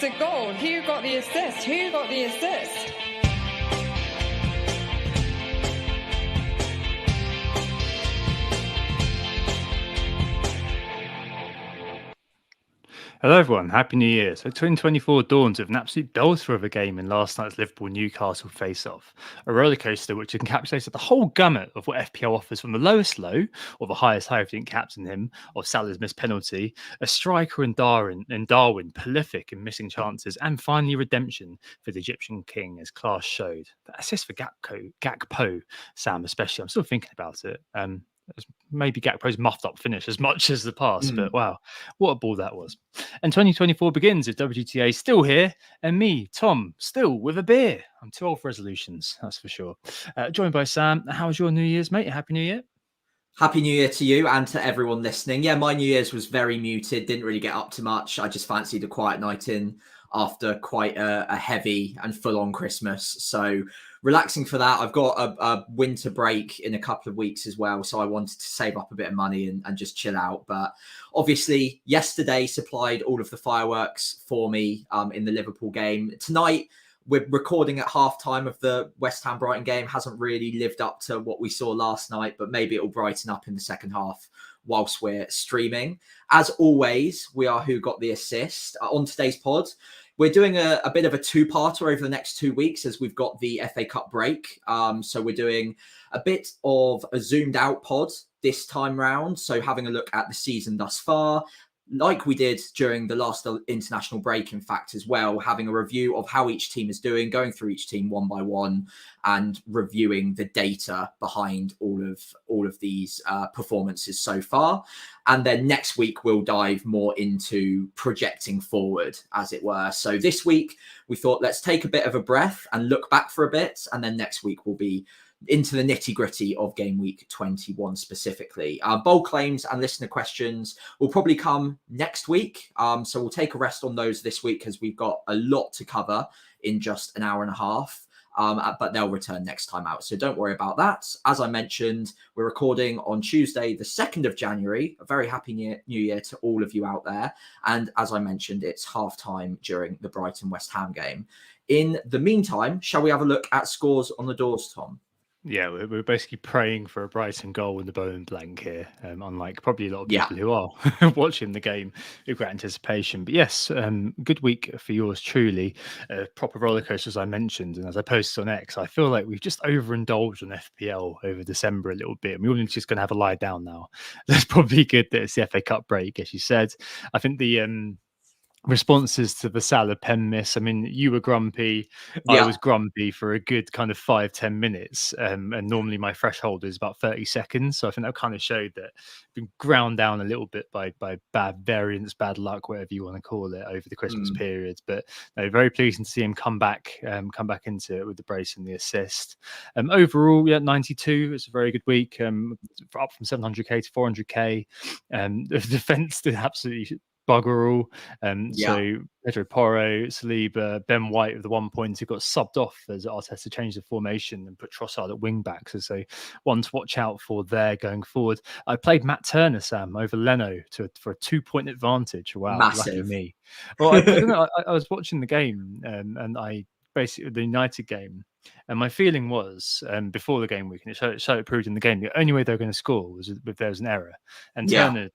It's a goal. Who got the assist? Who got the assist? Hello everyone, Happy New Year. So 2024 dawns with an absolute belter of a game in last night's Liverpool-Newcastle face-off. A rollercoaster which encapsulated the whole gamut of what FPL offers, from the lowest low, or the highest high if you didn't captain him, of Salah's missed penalty, a striker in Darwin, prolific in missing chances, and finally redemption for the Egyptian king, as class showed. That assist for Gakpo, Sam especially, I'm still thinking about it. Maybe Gakpo's muffed up finish as much as the pass, but wow, what a ball that was. And 2024 begins with WGTA still here, and me, Tom, still with a beer. I'm too old for resolutions, that's for sure. Joined by Sam. How was your New Year's, mate? Happy New Year. Happy New Year to you and to everyone listening. Yeah, my New Year's was very muted. Didn't really get up to much. I just fancied a quiet night in after quite a heavy and full-on Christmas. So relaxing for that. I've got a winter break in a couple of weeks as well. So I wanted to save up a bit of money and just chill out. But obviously, yesterday supplied all of the fireworks for me in the Liverpool game. Tonight, we're recording at halftime of the West Ham Brighton game. Hasn't really lived up to what we saw last night, but maybe it'll brighten up in the second half whilst we're streaming. As always, we are Who Got the Assist. On today's pod, we're doing a bit of a two-parter over the next 2 weeks as we've got the FA Cup break. So we're doing a bit of a zoomed out pod this time round. So having a look at the season thus far, like we did during the last international break, in fact, as well, having a review of how each team is doing, going through each team one by one and reviewing the data behind all of these performances so far. And then next week, we'll dive more into projecting forward, as it were. So this week, we thought, let's take a bit of a breath and look back for a bit. And then next week, we'll be into the nitty-gritty of game week 21 specifically. Bold claims and listener questions will probably come next week. So we'll take a rest on those this week because we've got a lot to cover in just an hour and a half. But they'll return next time out. So don't worry about that. As I mentioned, we're recording on Tuesday, the 2nd of January. A very happy New Year to all of you out there. And as I mentioned, it's halftime during the Brighton West Ham game. In the meantime, shall we have a look at scores on the doors, Tom? Yeah, we're basically praying for a Brighton goal in the bone blank here, unlike probably a lot of people who are watching the game with great anticipation. But yes, good week for yours truly. Proper rollercoaster, as I mentioned, and as I posted on X, I feel like we've just overindulged on FPL over December a little bit. And we're all just going to have a lie down now. That's probably good that it's the FA Cup break, as you said. I think the responses to the Salah pen miss. I mean, you were grumpy. I was grumpy for a good kind of 5-10 minutes. And normally my threshold is about 30 seconds. So I think that kind of showed that I've been ground down a little bit by bad variance, bad luck, whatever you want to call it, over the Christmas period. But no, very pleasing to see him come back into it with the brace and the assist. Overall, 92. It's a very good week. Up from 700k to 400k. The defense did absolutely bugger all. So Pedro Porro, Saliba, Ben White with the 1 point who got subbed off as Arteta changed the formation and put Trossard at wing back. So one to watch out for there going forward. I played Matt Turner, Sam, over Leno for a 2-point advantage. Wow, massive. Lucky me. Well, I don't know. I was watching the game and I basically the United game. And my feeling was before the game week, and it proved in the game, the only way they were going to score was if there was an error. And Turner,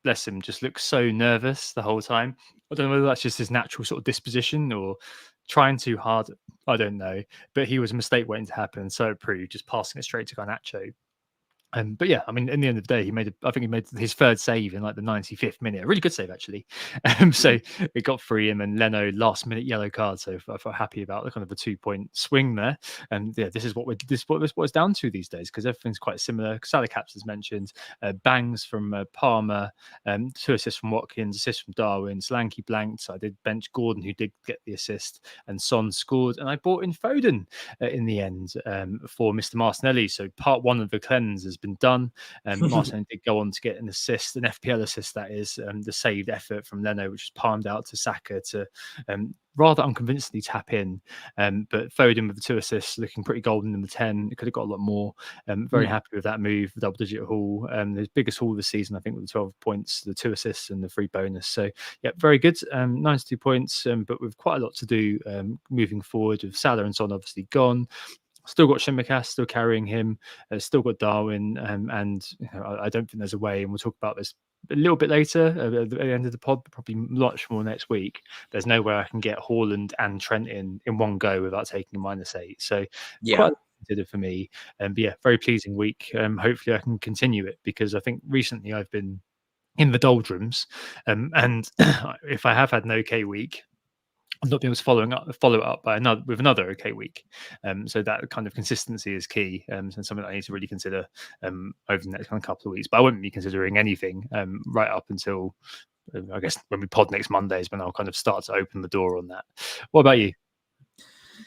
bless him, just looks so nervous the whole time. I don't know whether that's just his natural sort of disposition or trying too hard. I don't know. But he was a mistake waiting to happen. So it proved, just passing it straight to Garnacho. But yeah, I mean, in the end of the day, I think he made his third save in like the 95th minute. A really good save, actually. So it got free him, and Leno last minute yellow card. So I felt happy about the kind of a 2-point swing there. And yeah, this is what it's down to these days, because everything's quite similar. Salah caps, as mentioned, bangs from Palmer, 2 assists from Watkins, assist from Darwin. Solanke blanked. I did bench Gordon, who did get the assist, and Son scored. And I brought in Foden in the end for Mr. Martinelli. So part one of the cleanse has been done. Martin did go on to get an assist, an FPL assist, that is, the saved effort from Leno, which was palmed out to Saka to rather unconvincingly tap in. But Foden with the 2 assists, looking pretty golden in the 10. It could have got a lot more. Very happy with that move, the double-digit haul. The biggest haul of the season, I think, with the 12 points, the 2 assists and the free bonus. So, yeah, very good. 92 points, but with quite a lot to do moving forward, with Salah and Son obviously gone. Still got Shimicast, still carrying him. Still got Darwin, and I don't think there's a way, and we'll talk about this a little bit later at the end of the pod, probably much more next week. There's no way I can get Haaland and Trent in one go without taking a -8. So quite considered for me. But yeah, very pleasing week. Hopefully I can continue it, because I think recently I've been in the doldrums, and if I have had an okay week, I've not been able to follow it up by another okay week. So that kind of consistency is key, and something that I need to really consider over the next kind of couple of weeks. But I wouldn't be considering anything right up until I guess when we pod next Monday is when I'll kind of start to open the door on that. What about you?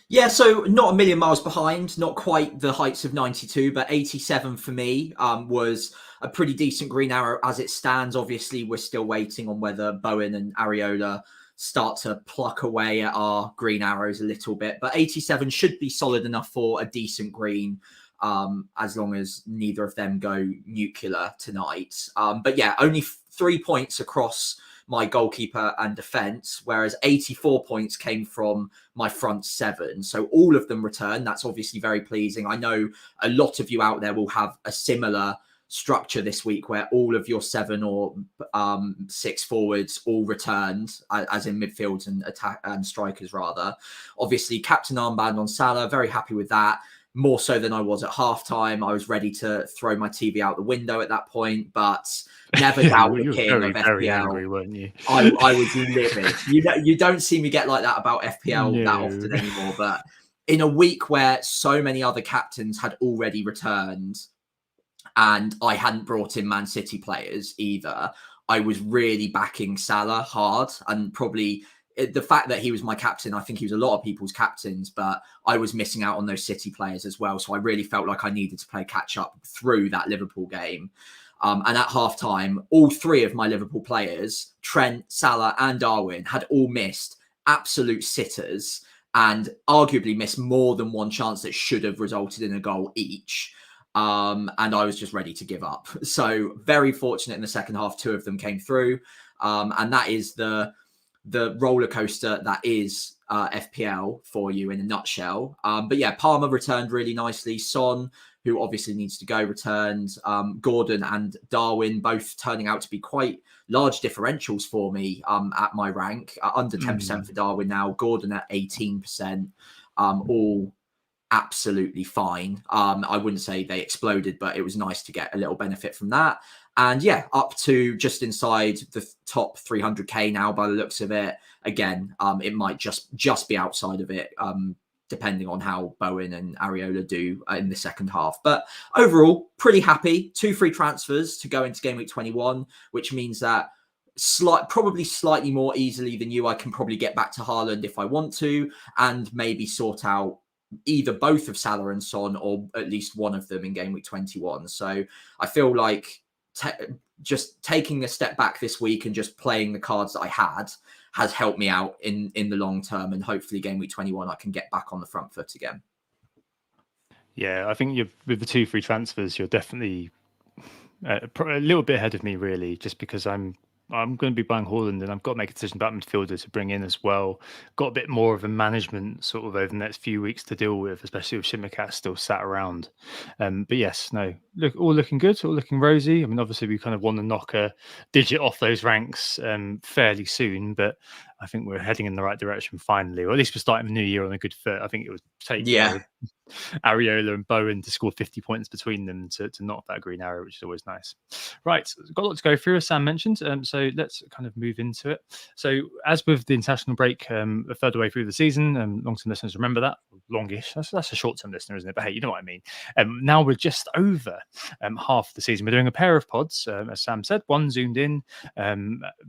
Yeah, so not a million miles behind, not quite the heights of 92, but 87 for me was a pretty decent green arrow as it stands. Obviously, we're still waiting on whether Bowen and Areola start to pluck away at our green arrows a little bit, but 87 should be solid enough for a decent green, as long as neither of them go nuclear tonight. But yeah, only 3 points across my goalkeeper and defence, whereas 84 points came from my front 7. So all of them returned. That's obviously very pleasing. I know a lot of you out there will have a similar structure this week where all of your 7 or 6 forwards all returned, as in midfields and attack and strikers rather. Obviously, captain armband on Salah, very happy with that. More so than I was at halftime. I was ready to throw my TV out the window at that point, but never doubt the king of FPL. Very angry, weren't you? I was livid. You don't see me get like that about FPL that often anymore. But in a week where so many other captains had already returned, and I hadn't brought in Man City players either, I was really backing Salah hard, and probably the fact that he was my captain, I think he was a lot of people's captains, but I was missing out on those City players as well. So I really felt like I needed to play catch up through that Liverpool game. And at halftime, all 3 of my Liverpool players, Trent, Salah and Darwin, had all missed absolute sitters and arguably missed more than one chance that should have resulted in a goal each. And I was just ready to give up. So very fortunate in the second half, 2 of them came through. And that is the roller coaster that is FPL for you in a nutshell. But yeah, Palmer returned really nicely. Son, who obviously needs to go, returned. Gordon and Darwin both turning out to be quite large differentials for me at my rank. Under 10% for Darwin now, Gordon at 18%. All absolutely fine. I wouldn't say they exploded, but it was nice to get a little benefit from that. And yeah, up to just inside the top 300k now by the looks of it. Again, it might just be outside of it, depending on how Bowen and Areola do in the second half. But overall, pretty happy. 2 free transfers to go into game week 21, which means that probably slightly more easily than you, I can probably get back to Haaland if I want to, and maybe sort out either both of Salah and Son, or at least one of them in game week 21. So I feel like just taking a step back this week and just playing the cards that I had has helped me out in the long term, and hopefully game week 21 I can get back on the front foot again. Yeah, I think with the 2 free transfers, you're definitely a little bit ahead of me, really, just because I'm going to be buying Haaland, and I've got to make a decision about midfielder to bring in as well. Got a bit more of a management sort of over the next few weeks to deal with, especially with Shimicast still sat around. But yes, no, all looking good, all looking rosy. I mean, obviously we kind of want to knock a digit off those ranks fairly soon, but I think we're heading in the right direction finally, or at least we're starting the new year on a good foot. I think it would take Areola and Bowen to score 50 points between them to knock that green arrow, which is always nice. Right, got a lot to go through, as Sam mentioned, so let's kind of move into it. So as with the international break a third way through the season, long-term listeners remember that, longish, that's a short-term listener, isn't it? But hey, you know what I mean. Now we're just over half the season. We're doing a pair of pods, as Sam said, one zoomed in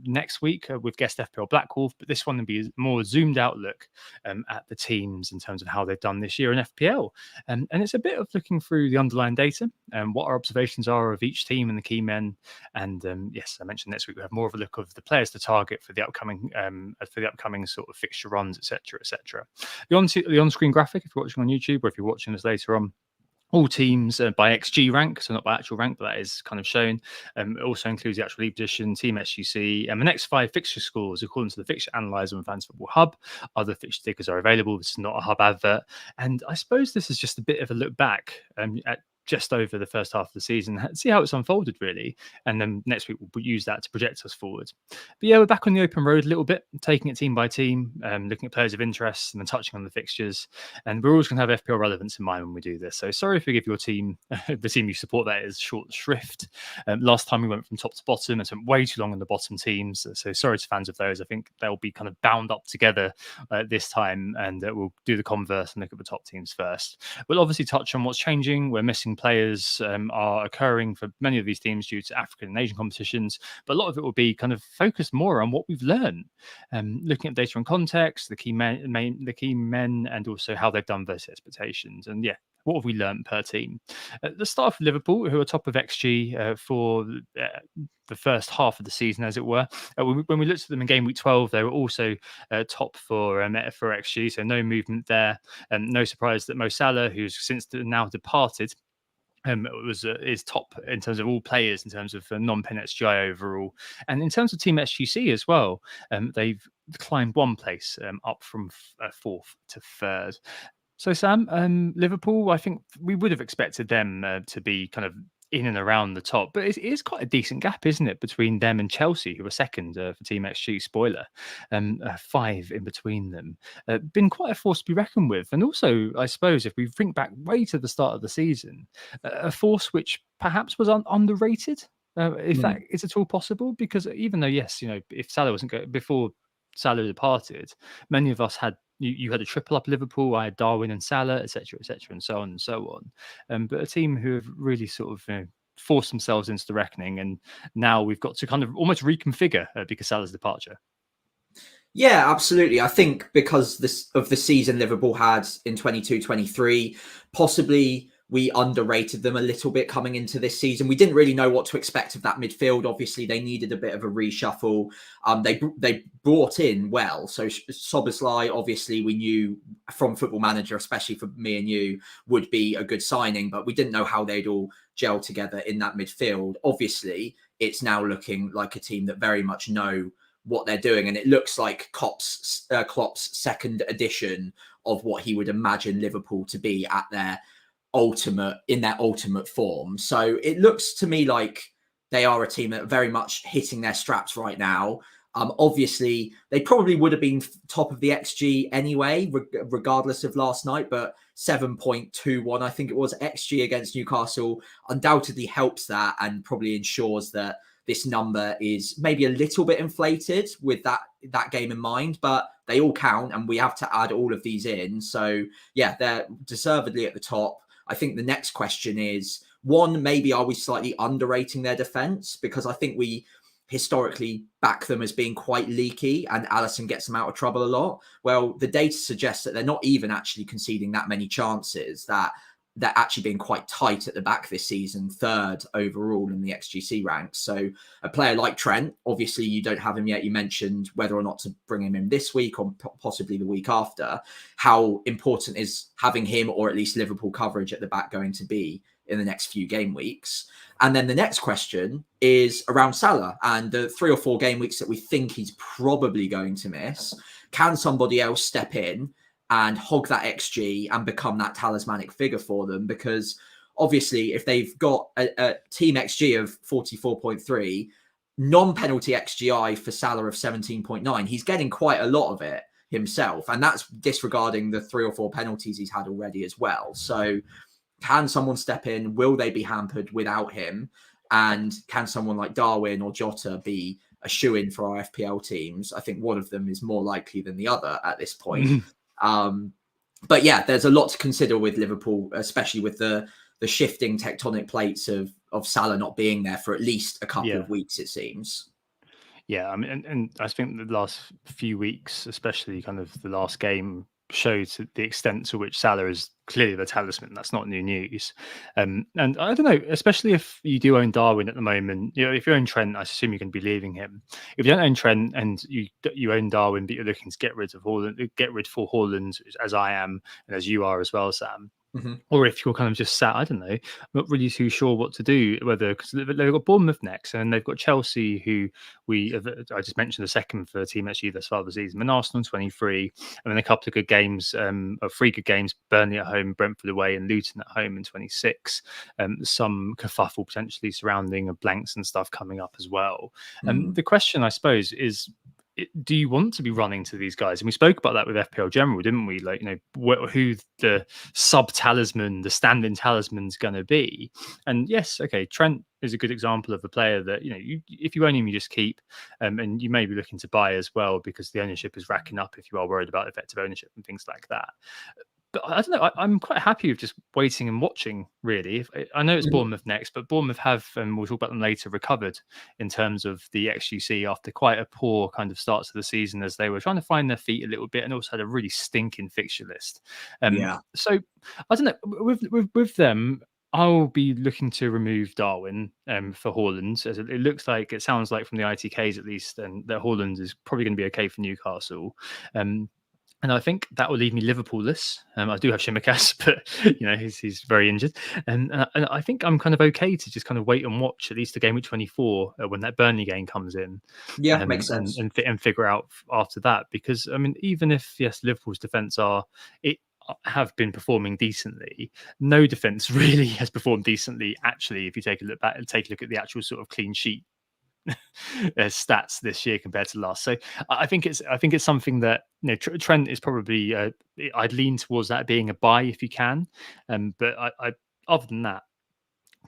next week with guest FPL Black Wolf, but this one will be a more zoomed out look at the teams in terms of how they've they've done this year in FPL. And it's a bit of looking through the underlying data and what our observations are of each team and the key men. And yes, I mentioned next week we have more of a look of the players to target for the upcoming sort of fixture runs, etc., etc. The on-screen graphic, if you're watching on YouTube or if you're watching this later on, all teams by XG rank, so not by actual rank, but that is kind of shown. It also includes the actual league position, team SGC, and the next 5 fixture scores according to the Fixture Analyzer and Fantasy Football Hub. Other fixture stickers are available. This is not a Hub advert, and I suppose this is just a bit of a look back at just over the first half of the season, see how it's unfolded really, and then next week we'll use that to project us forward. But yeah, we're back on the open road a little bit, taking it team by team, looking at players of interest and then touching on the fixtures, and we're always going to have FPL relevance in mind when we do this. So sorry if we give your team, the team you support, that is short shrift. Last time we went from top to bottom and spent way too long on the bottom teams, so sorry to fans of those. I think they'll be kind of bound up together this time, and we'll do the converse and look at the top teams first. We'll obviously touch on what's changing. We're missing players are occurring for many of these teams due to African and Asian competitions, but a lot of it will be kind of focused more on what we've learned, looking at data and context, the key men, and also how they've done versus expectations. And yeah, what have we learned per team? Let's start off with Liverpool, who are top of XG for the first half of the season, as it were. When we looked at them in game week 12, they were also top for XG, so no movement there. No surprise that Mo Salah, who's since now departed, is top in terms of all players, in terms of non-pen XGI overall, and in terms of team SGC as well. They've climbed 1 place up from 4th to 3rd. So Sam, Liverpool, I think we would have expected them to be kind of in and around the top, but it is quite a decent gap, isn't it, between them and Chelsea, who are second for Team XG. Spoiler, 5 in between them. Been quite a force to be reckoned with, and also, I suppose, if we think back way to the start of the season, a force which perhaps was underrated, if that is at all possible. Because even though, yes, if Salah wasn't going before Salah departed, many of us had. You had a triple up Liverpool. I had Darwin and Salah, etc., and so on and so on. But a team who have really sort of forced themselves into the reckoning, and now we've got to kind of almost reconfigure because Salah's departure. Yeah, absolutely. I think because of the season Liverpool had in 22-23, possibly we underrated them a little bit coming into this season. We didn't really know what to expect of that midfield. Obviously, they needed a bit of a reshuffle. They brought in well. So Szoboszlai, obviously, we knew from Football Manager, especially for me and you, would be a good signing, but we didn't know how they'd all gel together in that midfield. Obviously, it's now looking like a team that very much know what they're doing, and it looks like Klopp's second edition of what he would imagine Liverpool to be at their ultimate form. So it looks to me like they are a team that are very much hitting their straps right now. Obviously, they probably would have been top of the XG anyway, regardless of last night, but 7.21, I think it was, XG against Newcastle undoubtedly helps that and probably ensures that this number is maybe a little bit inflated with that game in mind, but they all count and we have to add all of these in. So yeah, they're deservedly at the top. I think the next question is, one, maybe are we slightly underrating their defense? Because I think we historically back them as being quite leaky and Alisson gets them out of trouble a lot. Well, the data suggests that they're not even actually conceding that many chances, that they're actually being quite tight at the back this season, 3rd overall in the XGC ranks. So a player like Trent, obviously you don't have him yet. You mentioned whether or not to bring him in this week or possibly the week after. How important is having him, or at least Liverpool coverage at the back, going to be in the next few game weeks? And then the next question is around Salah and the 3 or 4 game weeks that we think he's probably going to miss. Can somebody else step in and hog that XG and become that talismanic figure for them? Because obviously, if they've got a team XG of 44.3, non-penalty XGI for Salah of 17.9, he's getting quite a lot of it himself. And that's disregarding the 3 or 4 penalties he's had already as well. So can someone step in? Will they be hampered without him? And can someone like Darwin or Jota be a shoe-in for our FPL teams? I think one of them is more likely than the other at this point. But yeah, there's a lot to consider with Liverpool, especially with the shifting tectonic plates of Salah not being there for at least a couple of weeks, it seems. Yeah, I mean, and I think the last few weeks, especially kind of the last game, show to the extent to which Salah is clearly the talisman. That's not new news. And I don't know, especially if you do own Darwin at the moment. If you own Trent, I assume you're going to be leaving him. If you don't own Trent and you own Darwin, but you're looking to get rid for Haaland, as I am and as you are as well, Sam. Mm-hmm. Or if you're kind of just sat, I don't know, not really too sure what to do. Whether because they've got Bournemouth next, and they've got Chelsea, who I just mentioned the second for team actually thus far this season, and Arsenal 23, and then a couple of good games, of 3 good games: Burnley at home, Brentford away, and Luton at home in 26. Some kerfuffle potentially surrounding blanks and stuff coming up as well. The question, I suppose, is, do you want to be running to these guys? And we spoke about that with FPL General, didn't we? Like, who the sub talisman, the stand-in talisman's going to be. And yes, okay, Trent is a good example of a player that, if you own him, you just keep. And you may be looking to buy as well, because the ownership is racking up if you are worried about effective ownership and things like that. But I don't know. I'm quite happy with just waiting and watching, really. I know it's Bournemouth next, but Bournemouth have, and we'll talk about them later, recovered in terms of the XGC after quite a poor kind of start to the season, as they were trying to find their feet a little bit, and also had a really stinking fixture list. So I don't know. With them, I'll be looking to remove Darwin for Haaland, as it sounds like from the ITKs at least, and that Haaland is probably going to be okay for Newcastle. And I think that will leave me Liverpool-less. I do have Shimikas, but he's very injured, and I think I'm kind of okay to just kind of wait and watch at least the Gameweek 24 when that Burnley game comes in. Yeah, makes sense. And figure out after that, because I mean, even if Liverpool's defense have been performing decently, no defense really has performed decently. Actually, if you take a look back and take a look at the actual sort of clean sheet stats this year compared to last. So I think it's something that Trent is probably I'd lean towards that being a buy if you can, but I other than that,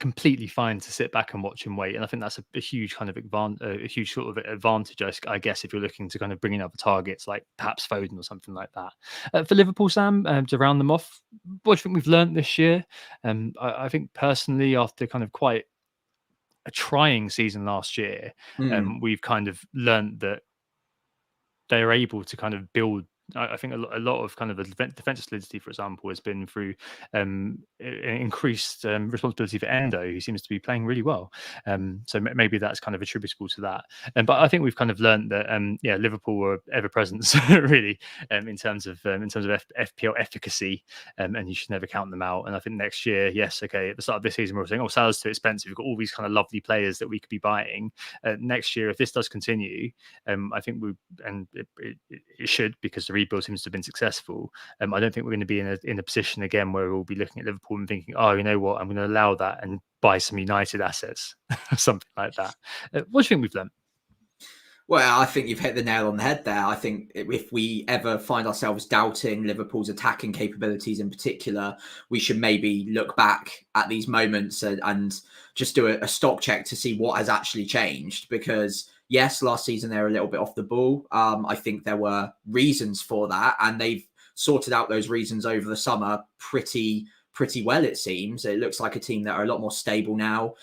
completely fine to sit back and watch and wait. And I think that's a huge kind of a huge sort of advantage, I guess, if you're looking to kind of bring in other targets like perhaps Foden or something like that. For Liverpool, Sam, to round them off, what do you think we've learned this year? I think personally, after kind of quite a trying season last year, we've kind of learned that they are able to kind of build. I think a lot of kind of the defensive solidity, for example, has been through increased responsibility for Endo, who seems to be playing really well. So maybe that's kind of attributable to that. But I think we've kind of learned that Liverpool were ever present really in terms of FPL efficacy, and you should never count them out. And I think next year, yes, okay, at the start of this season we were saying, Salah's too expensive. We've got all these kind of lovely players that we could be buying. Next year, if this does continue, I think it should, because the rebuild seems to have been successful. I don't think we're going to be in a position again where we'll be looking at Liverpool and thinking, oh, you know what, I'm going to allow that and buy some United assets, something like that. What do you think we've done? Well, I think you've hit the nail on the head there. I think if we ever find ourselves doubting Liverpool's attacking capabilities in particular, we should maybe look back at these moments and just do a stock check to see what has actually changed. Because yes, last season they were a little bit off the ball. I think there were reasons for that, and they've sorted out those reasons over the summer pretty well, it seems. It looks like a team that are a lot more stable now.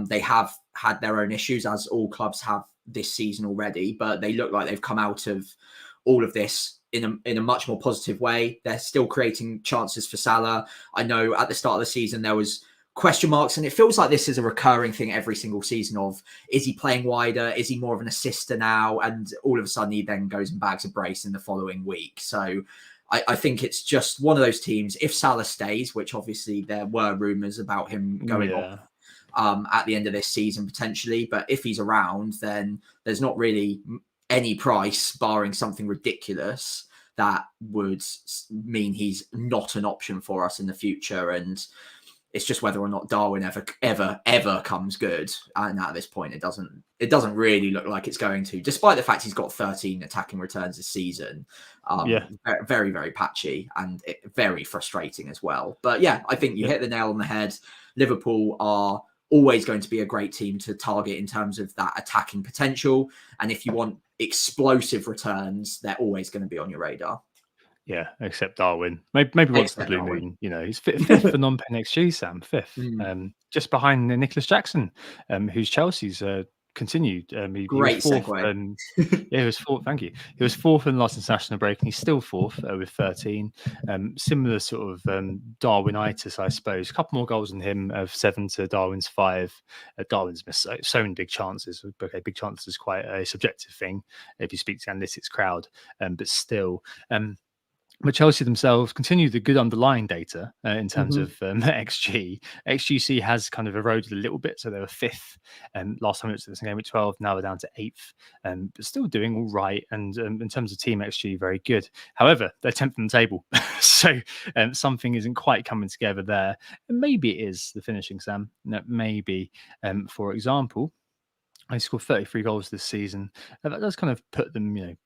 They have had their own issues, as all clubs have this season already, but they look like they've come out of all of this in a much more positive way. They're still creating chances for Salah. I know at the start of the season there was question marks, and it feels like this is a recurring thing every single season of, is he playing wider? Is he more of an assister now? And all of a sudden he then goes and bags a brace in the following week. So I think it's just one of those teams, if Salah stays, which obviously there were rumours about him going off at the end of this season potentially, but if he's around, then there's not really any price, barring something ridiculous, that would mean he's not an option for us in the future. And it's just whether or not Darwin ever comes good. And at this point, it doesn't really look like it's going to, despite the fact he's got 13 attacking returns this season. Very, very patchy, and very frustrating as well. But yeah, I think you hit the nail on the head. Liverpool are always going to be a great team to target in terms of that attacking potential. And if you want explosive returns, they're always going to be on your radar. Yeah, except Darwin. Maybe once the blue moon. He's fifth for non-pen XG, Sam. Fifth, just behind Nicholas Jackson, who's Chelsea's continued. He was Great fourth. segue. Yeah, he was fourth. Thank you. He was fourth in the last international break, and he's still fourth with 13. Similar sort of Darwinitis, I suppose. A couple more goals than him, of 7 to Darwin's 5. Darwin's missed so many big chances. Okay, big chances is quite a subjective thing if you speak to the analytics crowd, but still. But Chelsea themselves continue the good underlying data in terms of XG. XGC has kind of eroded a little bit, so they were fifth. Last time it was this game at 12, now they're down to eighth, but still doing all right. And in terms of team XG, very good. However, they're 10th on the table, so something isn't quite coming together there. And maybe it is the finishing, Sam. No, maybe, for example, they scored 33 goals this season. That does kind of put them,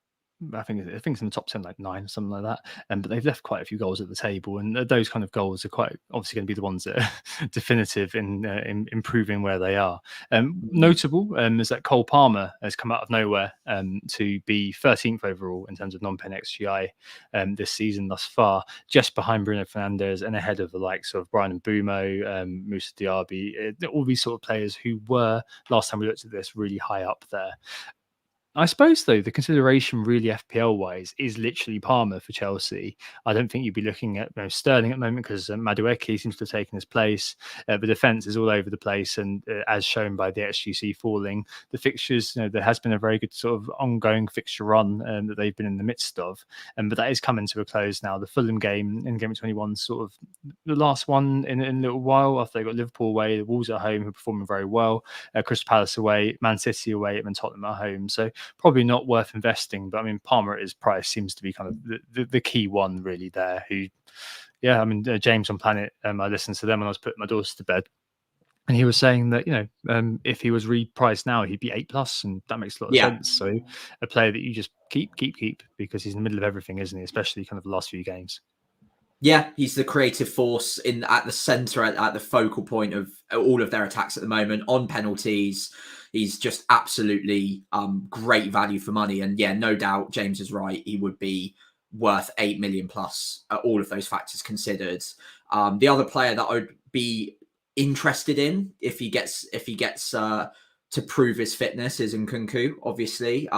I think it's in the top 10, like 9 or something like that. But they've left quite a few goals at the table, and those kind of goals are quite obviously going to be the ones that are definitive in improving where they are. Notable is that Cole Palmer has come out of nowhere to be 13th overall in terms of non-pen XGI this season thus far, just behind Bruno Fernandes and ahead of the likes of Brian Mbeumo, Moussa Diaby, all these sort of players who were, last time we looked at this, really high up there. I suppose, though, the consideration really FPL-wise is literally Palmer for Chelsea. I don't think you'd be looking at Sterling at the moment because Madueke seems to have taken his place. The defence is all over the place, and as shown by the XGC falling, the fixtures, there has been a very good sort of ongoing fixture run that they've been in the midst of, but that is coming to a close now. The Fulham game in Game 21, sort of the last one in a little while after they got Liverpool away, the Wolves at home who are performing very well, Crystal Palace away, Man City away, and then Tottenham at home. So probably not worth investing, but I mean, Palmer at his price seems to be kind of the key one really there. James on Planet, I listened to them when I was putting my daughters to bed, and he was saying that if he was repriced now, he'd be 8+, and that makes a lot of sense. So a player that you just keep because he's in the middle of everything, isn't he? Especially kind of the last few games. Yeah, he's the creative force at the centre, at the focal point of all of their attacks at the moment. On penalties, he's just absolutely great value for money. And yeah, no doubt, James is right. He would be worth 8 million plus, all of those factors considered. The other player that I would be interested in if he gets to prove his fitness is Nkunku, obviously.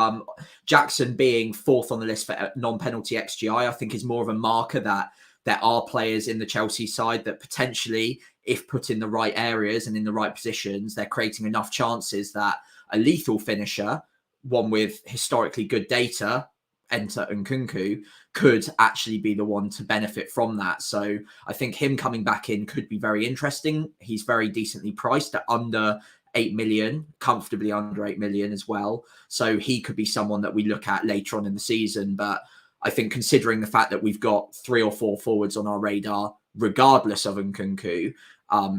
Jackson being fourth on the list for non-penalty XGI, I think is more of a marker that there are players in the Chelsea side that potentially, if put in the right areas and in the right positions, they're creating enough chances that a lethal finisher, one with historically good data, enter Nkunku, could actually be the one to benefit from that. So I think him coming back in could be very interesting. He's very decently priced at under 8 million, comfortably under 8 million as well. So he could be someone that we look at later on in the season. But I think considering the fact that we've got 3 or 4 forwards on our radar, regardless of Nkunku,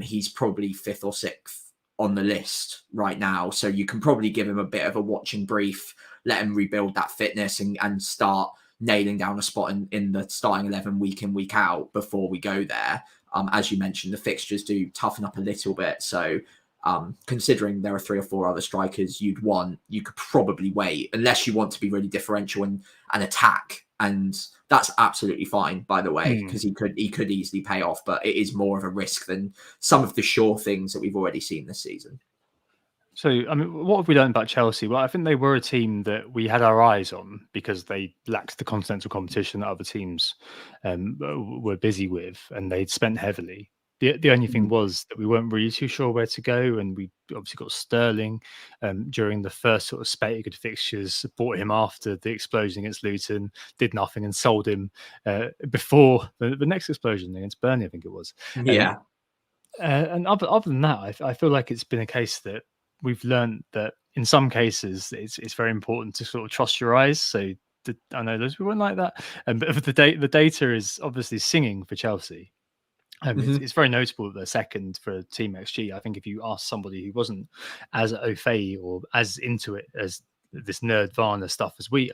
he's probably 5th or 6th on the list right now. So you can probably give him a bit of a watching brief, let him rebuild that fitness and start nailing down a spot in the starting 11 week in, week out before we go there. As you mentioned, the fixtures do toughen up a little bit. So considering there are 3 or 4 other strikers you could probably wait, unless you want to be really differential and attack. And that's absolutely fine, by the way, because he could easily pay off, but it is more of a risk than some of the sure things that we've already seen this season. So, I mean, what have we learned about Chelsea? Well, I think they were a team that we had our eyes on because they lacked the continental competition that other teams were busy with, and they'd spent heavily. The only thing was that we weren't really too sure where to go, and we obviously got Sterling during the first sort of spate of good fixtures, bought him after the explosion against Luton, did nothing, and sold him before the next explosion against Burnley, I think it was. Yeah. And other than that, I feel like it's been a case that we've learned that in some cases it's very important to sort of trust your eyes. So I know those people weren't like that, but the data is obviously singing for Chelsea. It's very notable that they're second for Team XG. I think if you ask somebody who wasn't as au fait or as into it as this nerd Varna stuff as we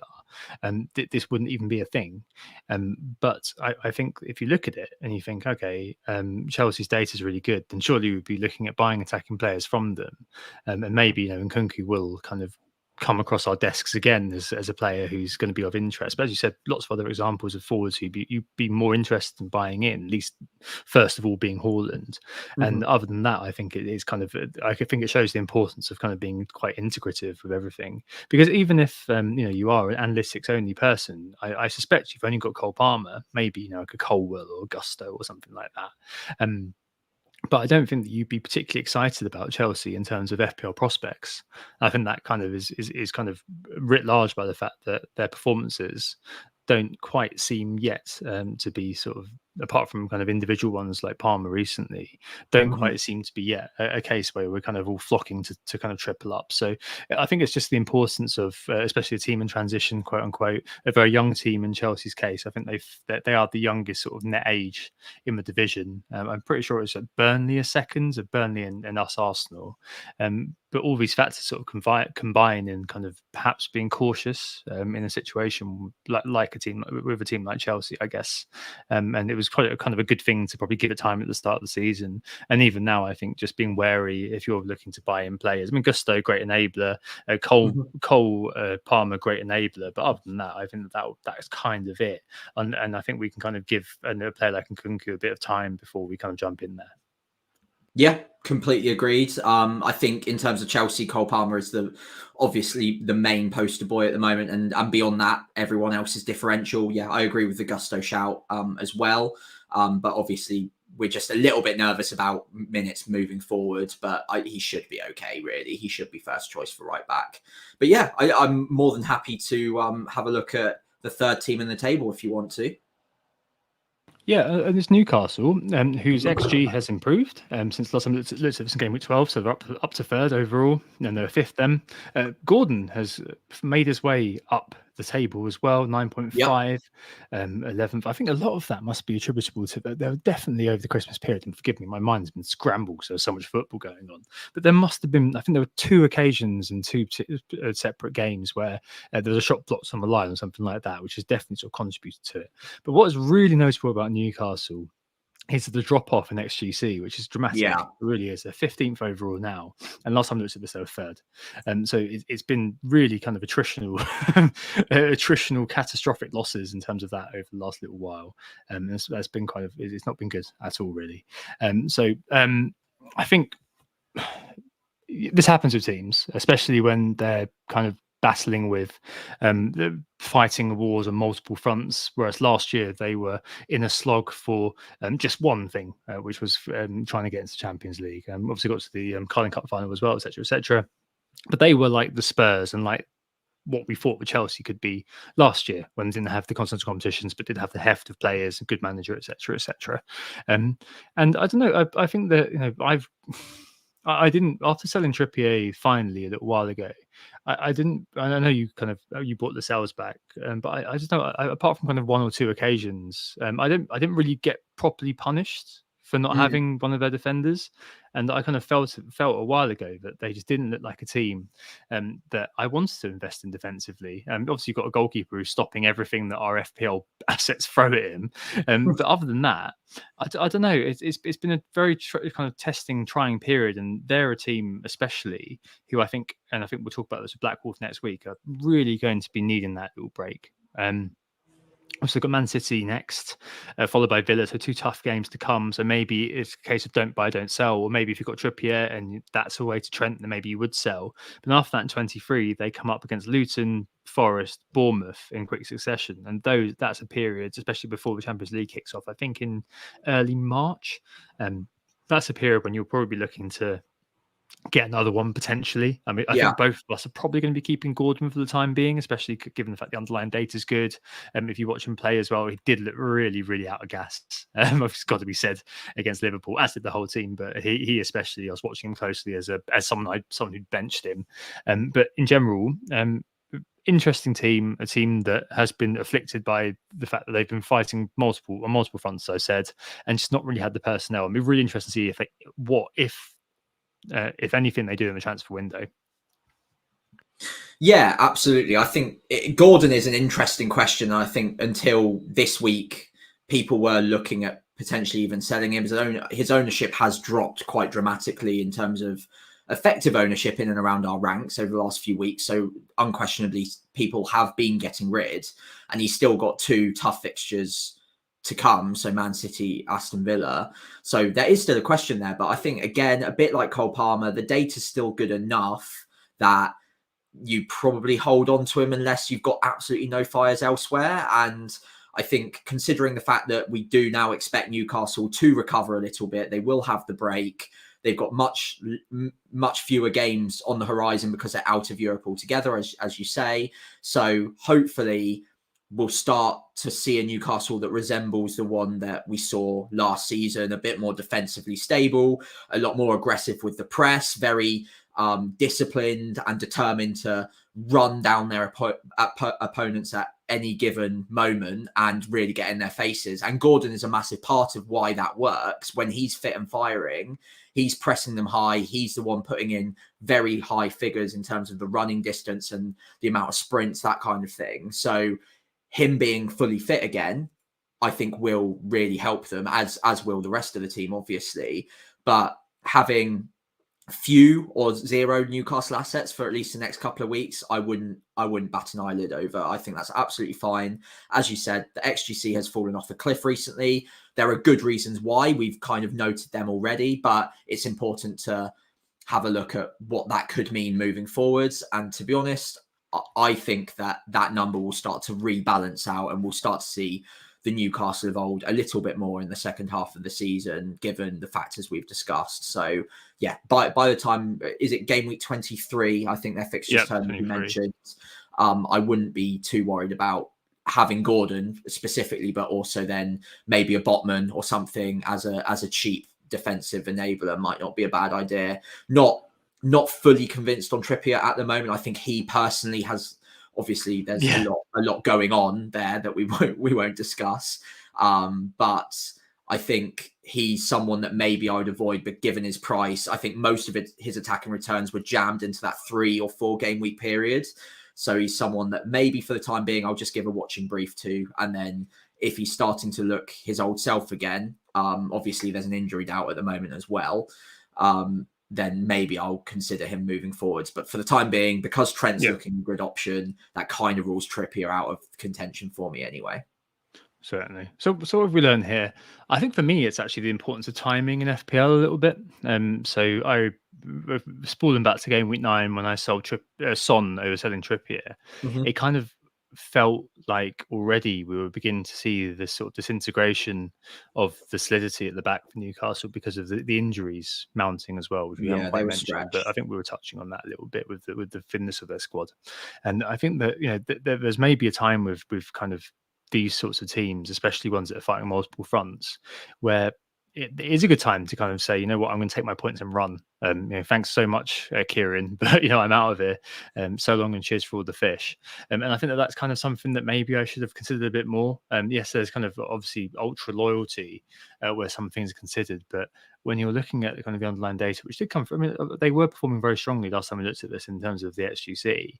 are, this wouldn't even be a thing. But I think if you look at it and you think, okay, Chelsea's data is really good, then surely we'd be looking at buying attacking players from them, and maybe Nkunku will kind of come across our desks again as a player who's going to be of interest. But as you said, lots of other examples of forwards who you'd be more interested in buying in, at least first of all being Haaland. And other than that, I think it is kind of, I think it shows the importance of kind of being quite integrative with everything. Because even if, you are an analytics only person, I suspect you've only got Cole Palmer, maybe, like a Colwell or Gusto or something like that. But I don't think that you'd be particularly excited about Chelsea in terms of FPL prospects. I think that kind of is kind of writ large by the fact that their performances don't quite seem yet to be sort of, apart from kind of individual ones like Palmer recently, don't quite seem to be yet a case where we're kind of all flocking to kind of triple up. So I think it's just the importance of, especially a team in transition, quote unquote, a very young team in Chelsea's case. I think they are the youngest sort of net age in the division. I'm pretty sure it's Burnley are second, of Burnley and us Arsenal. But all these factors sort of combine in kind of perhaps being cautious in a situation like a team with a team like Chelsea, I guess. And it was quite kind of a good thing to probably give it time at the start of the season. And even now, I think just being wary if you're looking to buy in players. I mean, Gusto, great enabler. Cole Palmer, great enabler. But other than that, I think that's kind of it. And I think we can kind of give a player like Nkunku a bit of time before we kind of jump in there. Yeah, completely agreed. I think in terms of Chelsea, Cole Palmer is obviously the main poster boy at the moment, and beyond that, everyone else is differential. Yeah, I agree with the Gusto shout as well. But obviously, we're just a little bit nervous about minutes moving forward. But he should be okay. Really, he should be first choice for right back. But yeah, I'm more than happy to have a look at the third team in the table if you want to. Yeah, and it's Newcastle, whose XG has improved since last time we looked at this in Gameweek 12, so they're up to third overall, and they're fifth then. Gordon has made his way up the table as well, 9.5, 11th. I think a lot of that must be attributable to that. They were definitely over the Christmas period, and forgive me, my mind's been scrambled, so there's so much football going on. But there must have been, I think there were 2 occasions in 2 separate games where there was a shot blocked on the line or something like that, which has definitely sort of contributed to it. But what is really notable about Newcastle is the drop off in XGC, which is dramatic. Yeah. It really is. They're 15th overall now, and last time I looked at this, they were third. So it's been really kind of attritional, catastrophic losses in terms of that over the last little while. That's been kind of, it's not been good at all, really. I think this happens with teams, especially when they're kind of battling with fighting wars on multiple fronts, whereas last year they were in a slog for just one thing, which was trying to get into the Champions League. Obviously got to the Carling Cup final as well, etc. But they were like the Spurs and like what we thought the Chelsea could be last year, when they didn't have the continental competitions but did have the heft of players, a good manager, etc. And I don't know, I think that I didn't, after selling Trippier finally a little while ago, I didn't. I know you kind of brought the sales back, but I just know, apart from kind of 1 or 2 occasions, I didn't really get properly punished for not having one of their defenders, and I kind of felt a while ago that they just didn't look like a team that I wanted to invest in defensively. Obviously, you've got a goalkeeper who's stopping everything that our FPL assets throw at him, but other than that, I don't know. It's been a very kind of testing, trying period, and they're a team especially who I think we'll talk about this with Black Wolf next week, are really going to be needing that little break. Also got Man City next, followed by Villa. So 2 tough games to come. So maybe it's a case of don't buy, don't sell. Or maybe if you've got Trippier and that's a way to Trent, then maybe you would sell. But after that in 23, they come up against Luton, Forest, Bournemouth in quick succession. And that's a period, especially before the Champions League kicks off, I think in early March. That's a period when you'll probably be looking to get another one potentially. I mean, I think both of us are probably going to be keeping Gordon for the time being, especially given the fact the underlying data is good. If you watch him play as well, he did look really, really out of gas. It's got to be said, against Liverpool, as did the whole team. But he especially, I was watching him closely as someone who benched him. But in general, interesting team, a team that has been afflicted by the fact that they've been fighting on multiple fronts, as I said, and just not really had the personnel. It'd be really interesting to see if anything they do in the transfer window. Yeah, absolutely. I think Gordon is an interesting question. I think until this week, people were looking at potentially even selling him. His ownership has dropped quite dramatically in terms of effective ownership in and around our ranks over the last few weeks. So unquestionably, people have been getting rid, and he's still got 2 tough fixtures to come. So Man City, Aston Villa. So there is still a question there. But I think, again, a bit like Cole Palmer, the data's still good enough that you probably hold on to him unless you've got absolutely no fires elsewhere. And I think, considering the fact that we do now expect Newcastle to recover a little bit, they will have the break. They've got much fewer games on the horizon because they're out of Europe altogether, as you say. So hopefully we'll start to see a Newcastle that resembles the one that we saw last season, a bit more defensively stable, a lot more aggressive with the press, very disciplined and determined to run down their opponents at any given moment and really get in their faces. And Gordon is a massive part of why that works. When he's fit and firing, he's pressing them high. He's the one putting in very high figures in terms of the running distance and the amount of sprints, that kind of thing. So him being fully fit again, I think will really help them, as will the rest of the team, obviously. But having few or zero Newcastle assets for at least the next couple of weeks, I wouldn't bat an eyelid over. I think that's absolutely fine. As you said, the XGC has fallen off a cliff recently. There are good reasons why. We've kind of noted them already, but it's important to have a look at what that could mean moving forwards. And to be honest, I think that number will start to rebalance out, and we'll start to see the Newcastle of old a little bit more in the second half of the season, given the factors we've discussed. So yeah, by the time, is it game week 23? I think their fixtures turn, you mentioned. I wouldn't be too worried about having Gordon specifically, but also then maybe a Botman or something as a cheap defensive enabler might not be a bad idea. Not fully convinced on Trippier at the moment. I think he personally has, obviously there's a lot going on there that we won't discuss. But I think he's someone that maybe I would avoid, but given his price, I think most of his attacking returns were jammed into that 3 or 4 game week period. So he's someone that maybe for the time being, I'll just give a watching brief to. And then if he's starting to look his old self again, obviously there's an injury doubt at the moment as well. Then maybe I'll consider him moving forwards. But for the time being, because Trent's looking a good option, that kind of rules Trippier out of contention for me anyway. Certainly. So what have we learned here? I think for me, it's actually the importance of timing in FPL a little bit. So I spooling back to game week 9 when I sold Son over selling Trippier. It kind of felt like already we were beginning to see this sort of disintegration of the solidity at the back for Newcastle because of the injuries mounting as well, which we haven't quite mentioned. But I think we were touching on that a little bit with the thinness of their squad. And I think that there's maybe a time with kind of these sorts of teams, especially ones that are fighting multiple fronts, where it is a good time to kind of say, you know what, I'm going to take my points and run. Thanks so much, Kieran, but I'm out of here. So long and cheers for all the fish. And I think that's kind of something that maybe I should have considered a bit more. Yes, there's kind of obviously ultra loyalty where some things are considered, but when you're looking at the kind of the underlying data, which did come from, they were performing very strongly last time we looked at this in terms of the XGC.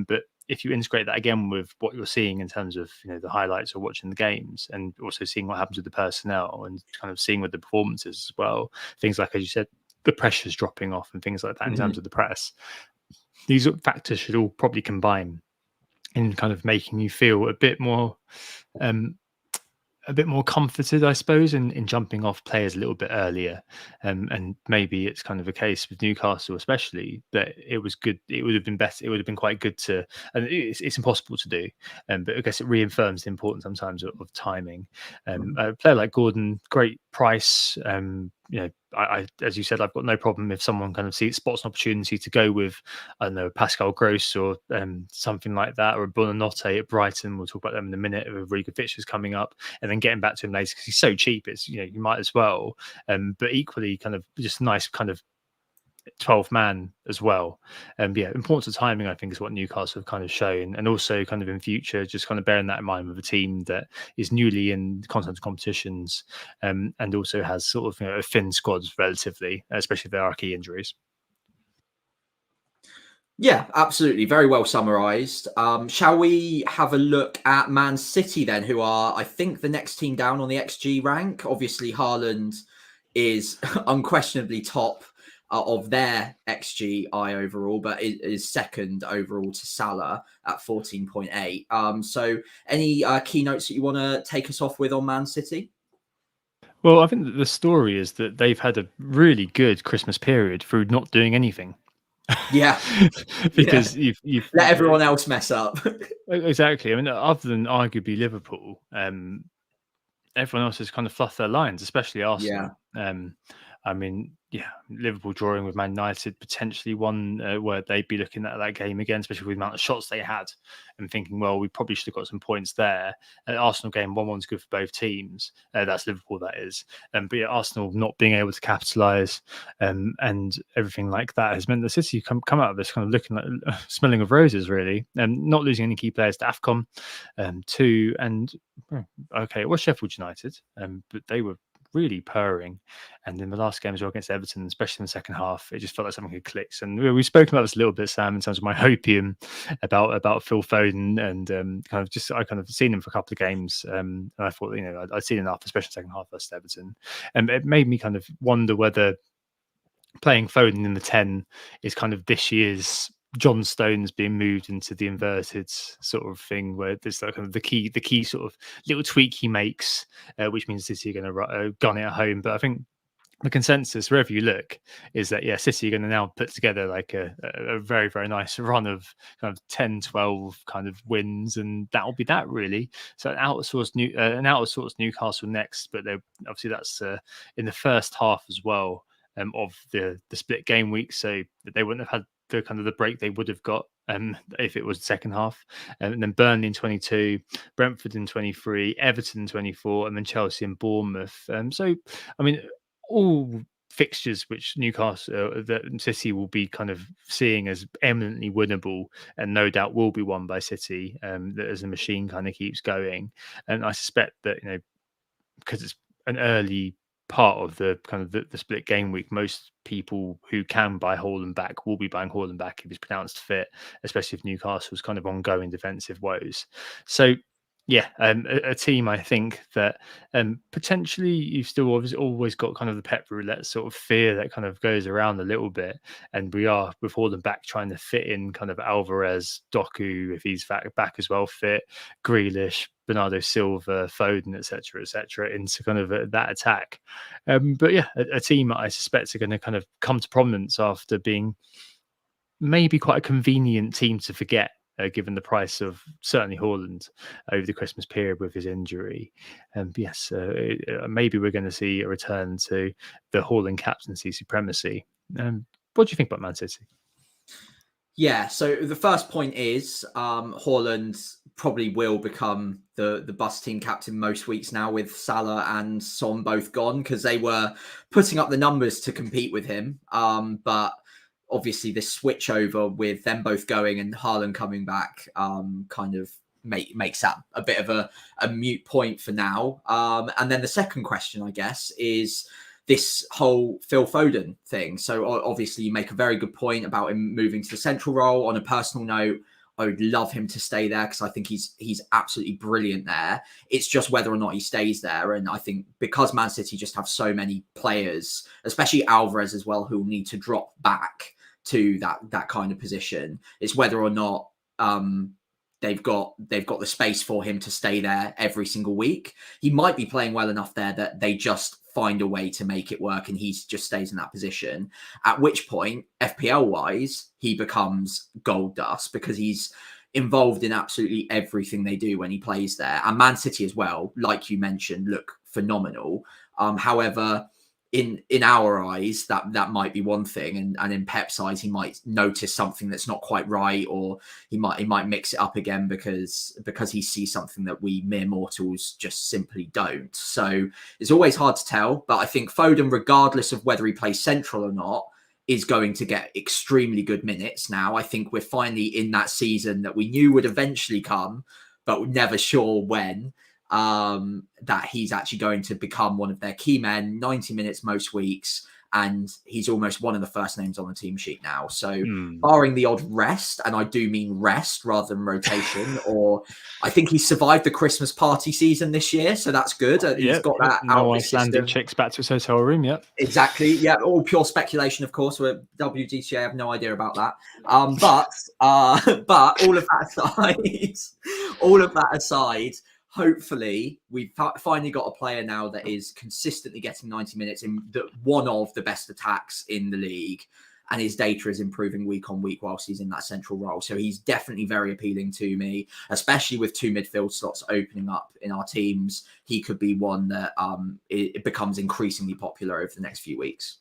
But if you integrate that again with what you're seeing in terms of the highlights or watching the games, and also seeing what happens with the personnel and kind of seeing with the performances as well, things like, as you said, the pressure's dropping off and things like that in terms of the press. These factors should all probably combine in kind of making you feel a bit more comforted, I suppose, in jumping off players a little bit earlier. And maybe it's kind of a case with Newcastle, especially, that it was good. It would have been better. It would have been quite good to, and it's impossible to do. But I guess it reaffirms the importance sometimes of timing. A player like Gordon, great price. I, as you said, I've got no problem if someone kind of spots an opportunity to go with, I don't know, Pascal Gross or something like that, or a Buonanotte at Brighton. We'll talk about them in a minute. With really good fixtures coming up, and then getting back to him later because he's so cheap. It's you might as well. But equally, kind of just nice kind of 12-man as well. Importance of timing, I think, is what Newcastle have kind of shown, and also kind of in future, just kind of bearing that in mind with a team that is newly in continental competitions, and also has sort of a thin squad relatively, especially if there are key injuries. Yeah, absolutely. Very well summarised. Shall we have a look at Man City then, who are, I think, the next team down on the XG rank? Obviously, Haaland is unquestionably top. of their XGI overall, but it is second overall to Salah at 14.8. So any keynotes that you want to take us off with on Man City? Well, I think that the story is that they've had a really good Christmas period through not doing anything. Yeah, because you've let everyone else mess up. Exactly. I mean, other than arguably Liverpool, everyone else has kind of fluffed their lines, especially Arsenal. I mean, Liverpool drawing with Man United, potentially one where they'd be looking at that game again, especially with the amount of shots they had, and thinking, well, we probably should have got some points there. Arsenal game 1-1's good for both teams. That's Liverpool, that is. But Arsenal not being able to capitalise and everything like that has meant the City come out of this kind of looking like smelling of roses, really, and not losing any key players to AFCON, too. And okay, it was Sheffield United, but they were really purring, and in the last game as well against Everton, especially in the second half, it just felt like something had clicked. And we've spoken about this a little bit, Sam, in terms of my hopium about Phil Foden, and I kind of seen him for a couple of games, and I thought, I'd seen enough, especially the second half versus Everton, and it made me kind of wonder whether playing Foden in the 10 is kind of this year's John Stones being moved into the inverted sort of thing, where there's like kind of the key sort of little tweak he makes, which means City are going to gun it at home. But I think the consensus, wherever you look, is that City are going to now put together like a very, very nice run of kind of 10, 12 kind of wins, and that'll be that, really. So an outsourced Newcastle next, but obviously that's in the first half as well. Of the split game week, so that they wouldn't have had the kind of the break they would have got if it was the second half. And then Burnley in 22, Brentford in 23, Everton in 24, and then Chelsea and Bournemouth. So, I mean, all fixtures which Newcastle, that City will be kind of seeing as eminently winnable, and no doubt will be won by City, that as the machine kind of keeps going. And I suspect that, because it's an early part of the kind of the split game week, most people who can buy Haaland back will be buying Haaland back if he's pronounced fit, especially if Newcastle's kind of ongoing defensive woes. So a team, I think, that potentially you've still always got kind of the pep roulette sort of fear that kind of goes around a little bit, and we are with Haaland back trying to fit in kind of Alvarez, Doku, if he's back as well, fit, Grealish, Bernardo Silva, Foden, etc., into kind of that attack. But a team I suspect are going to kind of come to prominence after being maybe quite a convenient team to forget, given the price of certainly Haaland over the Christmas period with his injury. Maybe we're going to see a return to the Haaland captaincy supremacy. What do you think about Man City? Yeah, so the first point is Haaland probably will become the bus team captain most weeks now, with Salah and Son both gone, because they were putting up the numbers to compete with him. But obviously this switch over with them both going and Haaland coming back kind of makes that a bit of a moot point for now. And then the second question, I guess, is this whole Phil Foden thing. So obviously you make a very good point about him moving to the central role. On a personal note, I would love him to stay there, because I think he's absolutely brilliant there. It's just whether or not he stays there. And I think because Man City just have so many players, especially Alvarez as well, who will need to drop back to that kind of position, it's whether or not they've got the space for him to stay there every single week. He might be playing well enough there that they just find a way to make it work and he just stays in that position, at which point, FPL wise, he becomes gold dust, because he's involved in absolutely everything they do when he plays there. And Man City as well, like you mentioned, look phenomenal. However, in our eyes, that might be one thing, and in Pep's eyes, he might notice something that's not quite right, or he might mix it up again because he sees something that we mere mortals just simply don't. So it's always hard to tell. But I think Foden, regardless of whether he plays central or not, is going to get extremely good minutes now. I think we're finally in that season that we knew would eventually come, but we're never sure when. That he's actually going to become one of their key men, 90 minutes most weeks, and he's almost one of the first names on the team sheet now. So barring the odd rest, and I do mean rest rather than rotation, or I think he survived the Christmas party season this year, so that's good. He's got that out of his Icelandic system. chicks back to his hotel room. Yep. Exactly. Yeah. All pure speculation, of course. We're WDTA. I have no idea about that. But all of that aside, hopefully we've finally got a player now that is consistently getting 90 minutes in one of the best attacks in the league, and his data is improving week on week whilst he's in that central role. So he's definitely very appealing to me, especially with 2 midfield slots opening up in our teams. He could be one that it becomes increasingly popular over the next few weeks.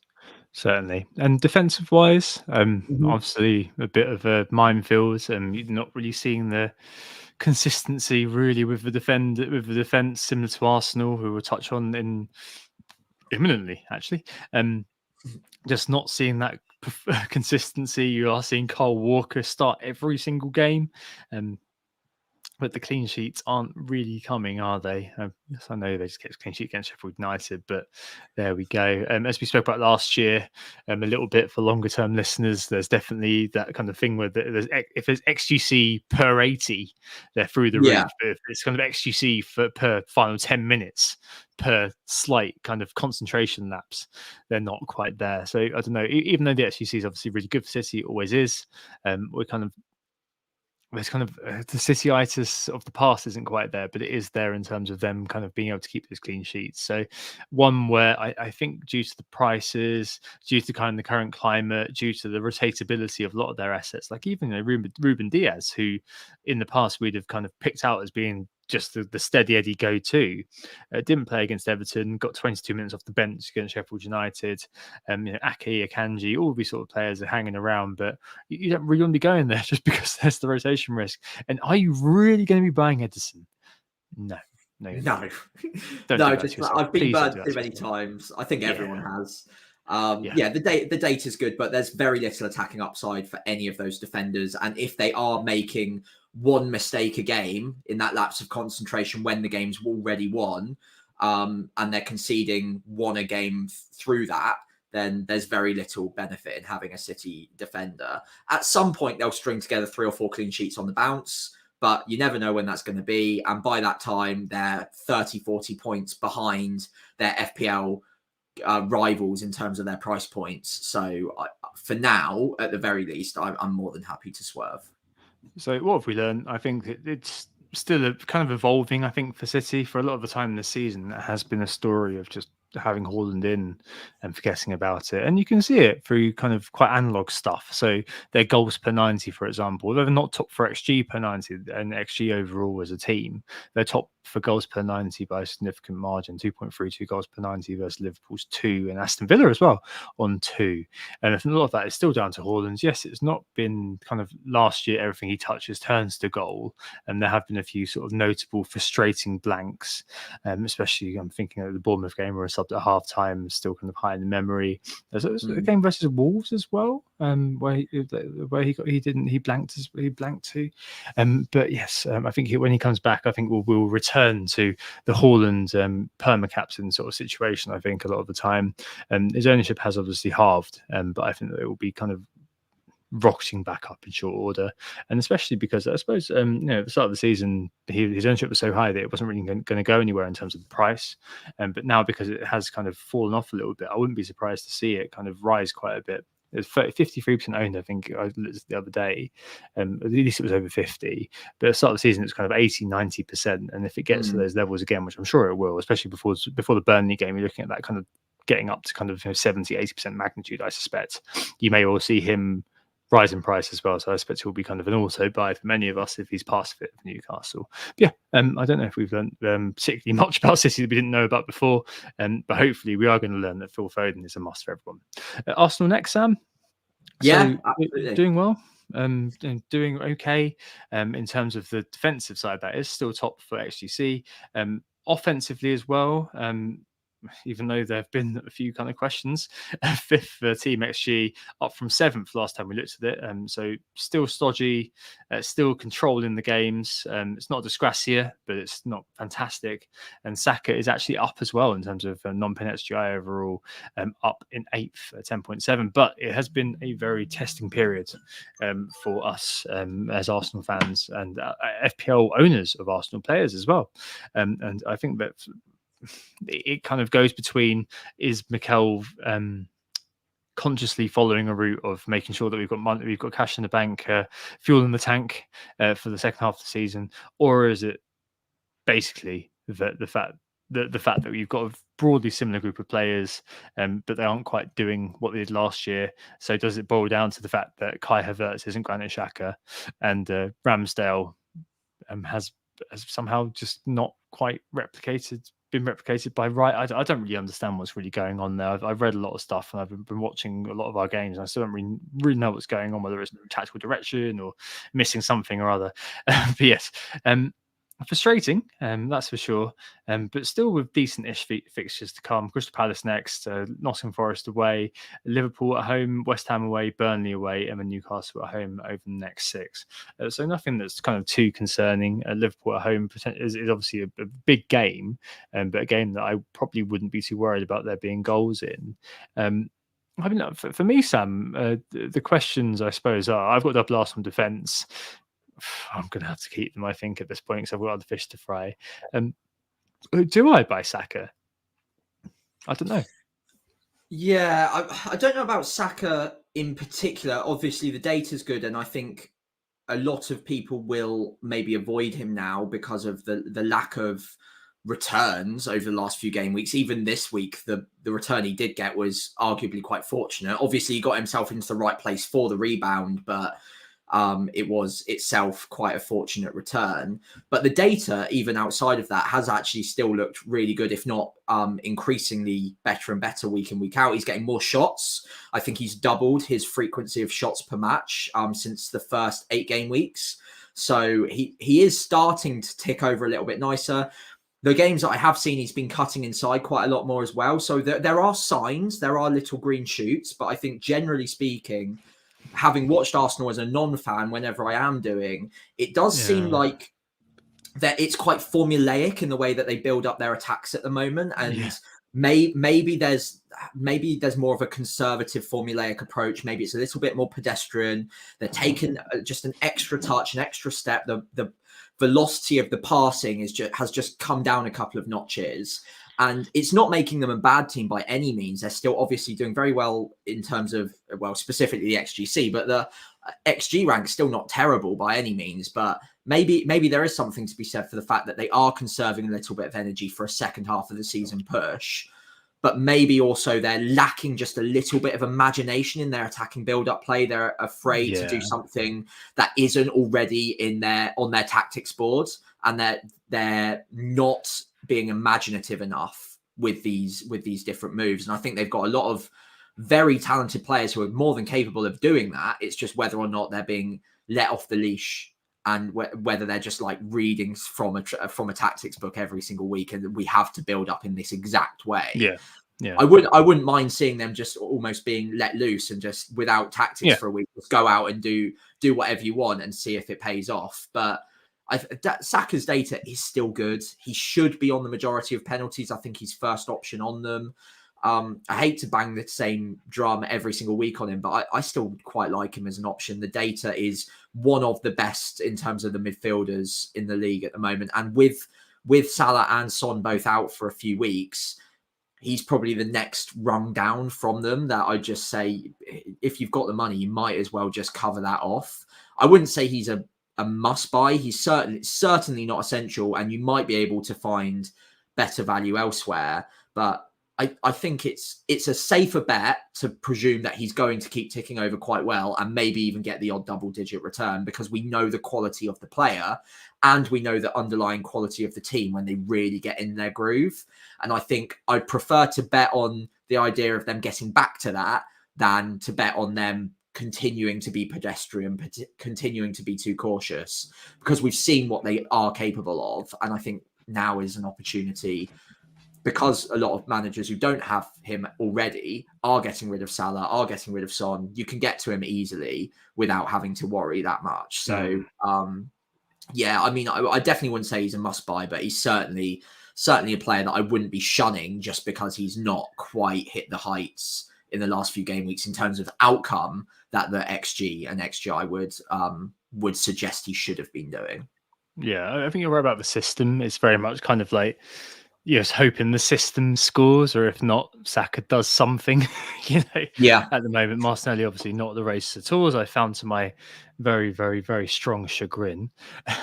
Certainly. And defensive wise, obviously a bit of a minefield. You're not really seeing the consistency really with the defense, similar to Arsenal, who we'll touch on imminently, actually. Just not seeing that consistency. You are seeing Kyle Walker start every single game. But the clean sheets aren't really coming, are they? Yes, I know they just kept a clean sheet against Sheffield United, but there we go. As we spoke about last year, a little bit for longer term listeners, there's definitely that kind of thing where if there's XGC per 80, they're through the roof. But if it's kind of XGC per final 10 minutes per slight kind of concentration lapse, they're not quite there. So I don't know, even though the XGC is obviously really good for City, it always is, we're kind of there's kind of the Cityitis of the past isn't quite there, but it is there in terms of them kind of being able to keep those clean sheets. So one where I think due to the prices, due to kind of the current climate, due to the rotatability of a lot of their assets, like even Ruben Diaz, who in the past we'd have kind of picked out as being just the steady Eddie go-to, didn't play against Everton, got 22 minutes off the bench against Sheffield United. Ake, Akanji, all these sort of players are hanging around, but you don't really want to be going there just because there's the rotation risk. And are you really going to be buying Edison? No. I've been burned too many times. I think everyone has. The data is good, but there's very little attacking upside for any of those defenders. And if they are making one mistake a game in that lapse of concentration when the game's already won, and they're conceding one a game through that, then there's very little benefit in having a City defender. At some point, they'll string together 3 or 4 clean sheets on the bounce, but you never know when that's going to be. And by that time, they're 30, 40 points behind their FPL rivals in terms of their price points. So for now, at the very least, I'm more than happy to swerve. So what have we learned? I think it's still kind of evolving. I think for City, for a lot of the time this season, it has been a story of just having Haaland in and forgetting about it. And you can see it through kind of quite analog stuff. So their goals per 90, for example, they're not top for XG per 90 and XG overall as a team. They're top for goals per 90 by a significant margin, 2.32 goals per 90 versus Liverpool's 2 and Aston Villa as well on 2. And I think a lot of that is still down to Haaland. Yes, it's not been kind of last year, everything he touches turns to goal. And there have been a few sort of notable frustrating blanks, especially I'm thinking of the Bournemouth game where subbed at half time, still kind of high in the memory. There's a game versus Wolves as well, where he blanked too. But yes, I think when he comes back, I think we'll return to the Haaland perma-captain sort of situation. I think a lot of the time, his ownership has obviously halved, but I think that it will be kind of rocketing back up in short order, and especially because I suppose at the start of the season his ownership was so high that it wasn't really going to go anywhere in terms of the price, but now because it has kind of fallen off a little bit, I wouldn't be surprised to see it kind of rise quite a bit. It's 53% owned, I think I looked the other day, at least it was over 50, but at the start of the season it's kind of 80-90%, and if it gets to those levels again, which I'm sure it will, especially before the Burnley game, you're looking at that kind of getting up to kind of 70-80% magnitude, I suspect you may all see him rise in price as well. So I expect it will be kind of an auto buy for many of us if he's past fit for Newcastle. But yeah, I don't know if we've learned particularly much about City that we didn't know about before, but hopefully we are going to learn that Phil Foden is a must for everyone. Arsenal next, Sam. Yeah, absolutely. Doing well. Doing okay in terms of the defensive side. That is still top for XGC. Offensively as well. even though there have been a few kind of questions, fifth team XG, up from seventh last time we looked at it. So still stodgy, still controlling the games. It's not disgracia, but it's not fantastic. And Saka is actually up as well in terms of non-pen XGI overall, up in eighth at 10.7. But it has been a very testing period for us as Arsenal fans and FPL owners of Arsenal players as well. And I think that it kind of goes between, is Mikel consciously following a route of making sure that we've got money, we've got cash in the bank, fuel in the tank for the second half of the season, or is it basically the fact that we've got a broadly similar group of players, but they aren't quite doing what they did last year? So does it boil down to the fact that Kai Havertz isn't Granit Xhaka, and Ramsdale has somehow just not quite been replicated by Wright? I don't really understand what's really going on there. I've read a lot of stuff, and I've been watching a lot of our games, and I still don't really know what's going on, whether it's tactical direction or missing something or other. But yes, frustrating, that's for sure. But still with decent-ish fixtures to come. Crystal Palace next, Nottingham Forest away, Liverpool at home, West Ham away, Burnley away, and then Newcastle at home over the next 6. So nothing that's kind of too concerning. Liverpool at home is obviously a big game, but a game that I probably wouldn't be too worried about there being goals in. I mean, for me, Sam, the questions, I suppose, are: I've got double Arsenal defence. I'm going to have to keep them, I think, at this point, because I've got other fish to fry. Do I buy Saka? I don't know. Yeah, I don't know about Saka in particular. Obviously, the data's good, and I think a lot of people will maybe avoid him now because of the lack of returns over the last few game weeks. Even this week, the return he did get was arguably quite fortunate. Obviously, he got himself into the right place for the rebound, but it was itself quite a fortunate return. But the data, even outside of that, has actually still looked really good, if not increasingly better and better week in, week out. He's getting more shots. I think he's doubled his frequency of shots per match since the first 8 game weeks. So he is starting to tick over a little bit nicer. The games that I have seen, he's been cutting inside quite a lot more as well. So there are signs, there are little green shoots, but I think generally speaking, having watched Arsenal as a non-fan, whenever I am doing, it does seem like that it's quite formulaic in the way that they build up their attacks at the moment. And maybe there's more of a conservative formulaic approach. Maybe it's a little bit more pedestrian. They're taking just an extra touch, an extra step. The velocity of the passing has just come down a couple of notches. And it's not making them a bad team by any means. They're still obviously doing very well in terms of, well, specifically the XGC, but the XG rank is still not terrible by any means. But maybe there is something to be said for the fact that they are conserving a little bit of energy for a second half of the season push. But maybe also they're lacking just a little bit of imagination in their attacking build-up play. They're afraid to do something that isn't already on their tactics boards, and they're not being imaginative enough with these different moves. And I think they've got a lot of very talented players who are more than capable of doing that. It's just whether or not they're being let off the leash, and whether they're just like reading from a tactics book every single week, and we have to build up in this exact way. Yeah. I wouldn't mind seeing them just almost being let loose and just without tactics for a week, just go out and do whatever you want and see if it pays off. But Saka's data is still good. He should be on the majority of penalties. I think he's first option on them. I hate to bang the same drum every single week on him, but I still quite like him as an option. The data is one of the best in terms of the midfielders in the league at the moment. And with Salah and Son both out for a few weeks, he's probably the next rung down from them that I just say, if you've got the money, you might as well just cover that off. I wouldn't say he's a must buy. He's certainly not essential, and you might be able to find better value elsewhere. But I think it's a safer bet to presume that he's going to keep ticking over quite well and maybe even get the odd double-digit return, because we know the quality of the player and we know the underlying quality of the team when they really get in their groove. And I think I'd prefer to bet on the idea of them getting back to that than to bet on them continuing to be pedestrian, continuing to be too cautious, because we've seen what they are capable of. And I think now is an opportunity because a lot of managers who don't have him already are getting rid of Salah, are getting rid of Son, you can get to him easily without having to worry that much. So, yeah, I mean, I definitely wouldn't say he's a must buy, but he's certainly a player that I wouldn't be shunning just because he's not quite hit the heights in the last few game weeks in terms of outcome that the XG and XGI would suggest he should have been doing. Yeah, I think you're right about the system. It's very much kind of like you're just hoping the system scores, or if not, Saka does something. Yeah. At the moment, Martinelli obviously not the race at all, as I found to my very, very, very strong chagrin.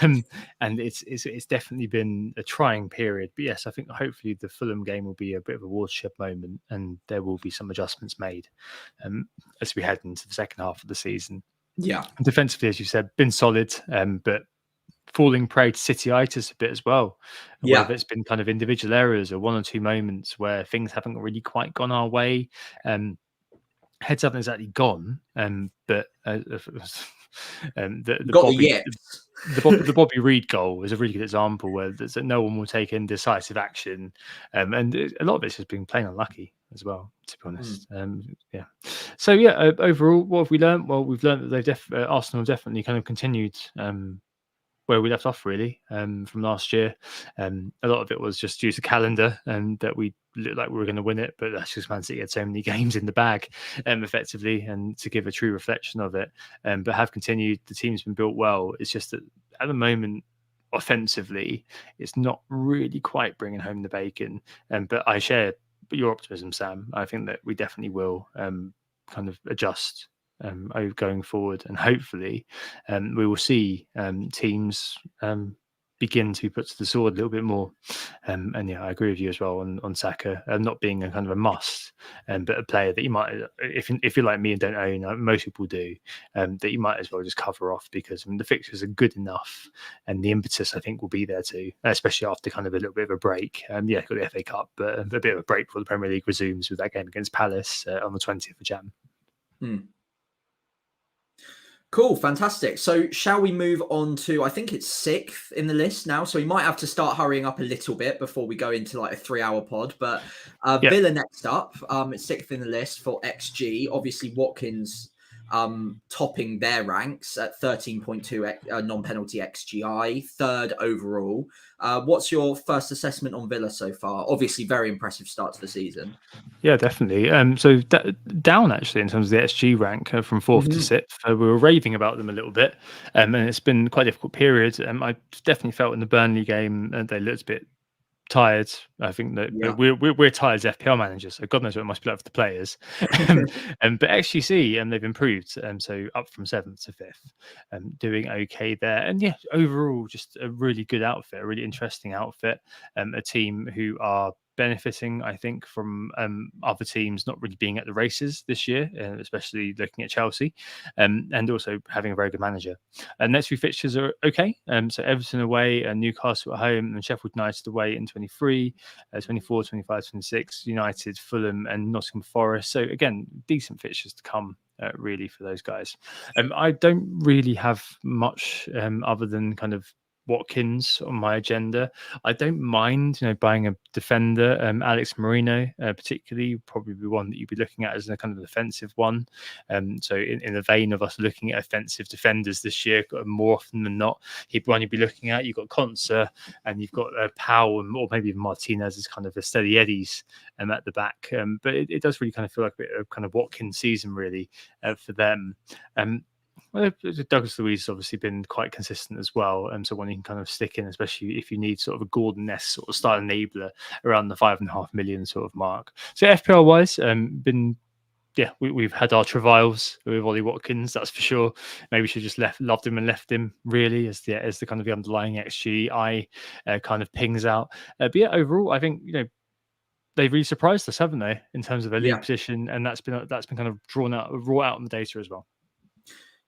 And it's definitely been a trying period. But yes, I think hopefully the Fulham game will be a bit of a watershed moment, and there will be some adjustments made as we head into the second half of the season. Yeah, defensively, as you said, been solid, but falling prey to City-itis a bit as well. Yeah. Whether it's been kind of individual errors or one or two moments where things haven't really quite gone our way. Heads haven't exactly gone, but the Bobby Reed goal was a really good example where no one will take indecisive action, and a lot of it's just been plain unlucky as well, to be honest. Yeah. So yeah, overall, what have we learned? Well, we've learned that Arsenal definitely kind of continued where we left off, really, from last year. A lot of it was just due to calendar and that we looked like we were going to win it, but that's just Man City had so many games in the bag, effectively, and to give a true reflection of it. But have continued. The team's been built well. It's just that at the moment, offensively, it's not really quite bringing home the bacon. But I share your optimism, Sam. I think that we definitely will kind of adjust going forward, and hopefully we will see teams begin to be put to the sword a little bit more. And yeah, I agree with you as well on Saka not being a kind of a must, but a player that you might, if you're like me and don't own, most people do, that you might as well just cover off, because the fixtures are good enough, and the impetus I think will be there too, especially after kind of a little bit of a break. Got the FA Cup, but a bit of a break before the Premier League resumes with that game against Palace on the 20th of Jan. Cool, fantastic. So shall we move on to, I think it's 6th in the list now, so we might have to start hurrying up a little bit before we go into like a 3-hour pod, but Villa next up, it's 6th in the list for XG. Obviously Watkins topping their ranks at 13.2 non-penalty XGI, 3rd overall. What's your first assessment on Villa so far? Obviously very impressive start to the season. Yeah, definitely. So down actually in terms of the XG rank from 4th to 6th. We were raving about them a little bit, and it's been quite a difficult period. I definitely felt in the Burnley game they looked a bit tired. I think that we're tired as FPL managers, so God knows what it must be like for the players. But XGC, they've improved, so up from 7th to 5th, doing okay there. And yeah, overall, just a really good outfit, a really interesting outfit. A team who are benefiting, I think, from other teams not really being at the races this year, especially looking at Chelsea, and also having a very good manager. And next few fixtures are okay. So Everton away, and Newcastle at home, and Sheffield United away in 23, 24, 25, 26, United, Fulham, and Nottingham Forest. So again, decent fixtures to come. Really, for those guys. I don't really have much other than kind of Watkins on my agenda. I don't mind, buying a defender. Alex Marino, particularly, probably be one that you'd be looking at as a kind of defensive one. So in the vein of us looking at offensive defenders this year, more often than not, one you'd be looking at. You've got Konsa, and you've got Powell, or maybe even Martinez as kind of a steady eddies at the back. But it does really kind of feel like a bit of kind of Watkins season, really, for them. Well, Douglas Luiz has obviously been quite consistent as well, so one you can kind of stick in, especially if you need sort of a Gordon-esque sort of style enabler around the 5.5 million sort of mark. So FPL wise, we've had our travails with Ollie Watkins, that's for sure. Maybe we should just loved him and left him, really, as the kind of the underlying XG kind of pings out. But yeah, overall, I think they've really surprised us, haven't they, in terms of their league position, and that's been kind of raw out in the data as well.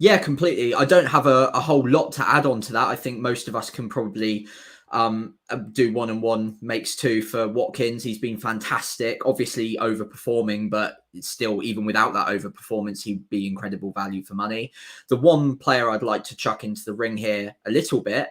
Yeah, completely. I don't have a whole lot to add on to that. I think most of us can probably do 1 and 1 makes 2 for Watkins. He's been fantastic, obviously overperforming, but it's still, even without that overperformance, he'd be incredible value for money. The one player I'd like to chuck into the ring here a little bit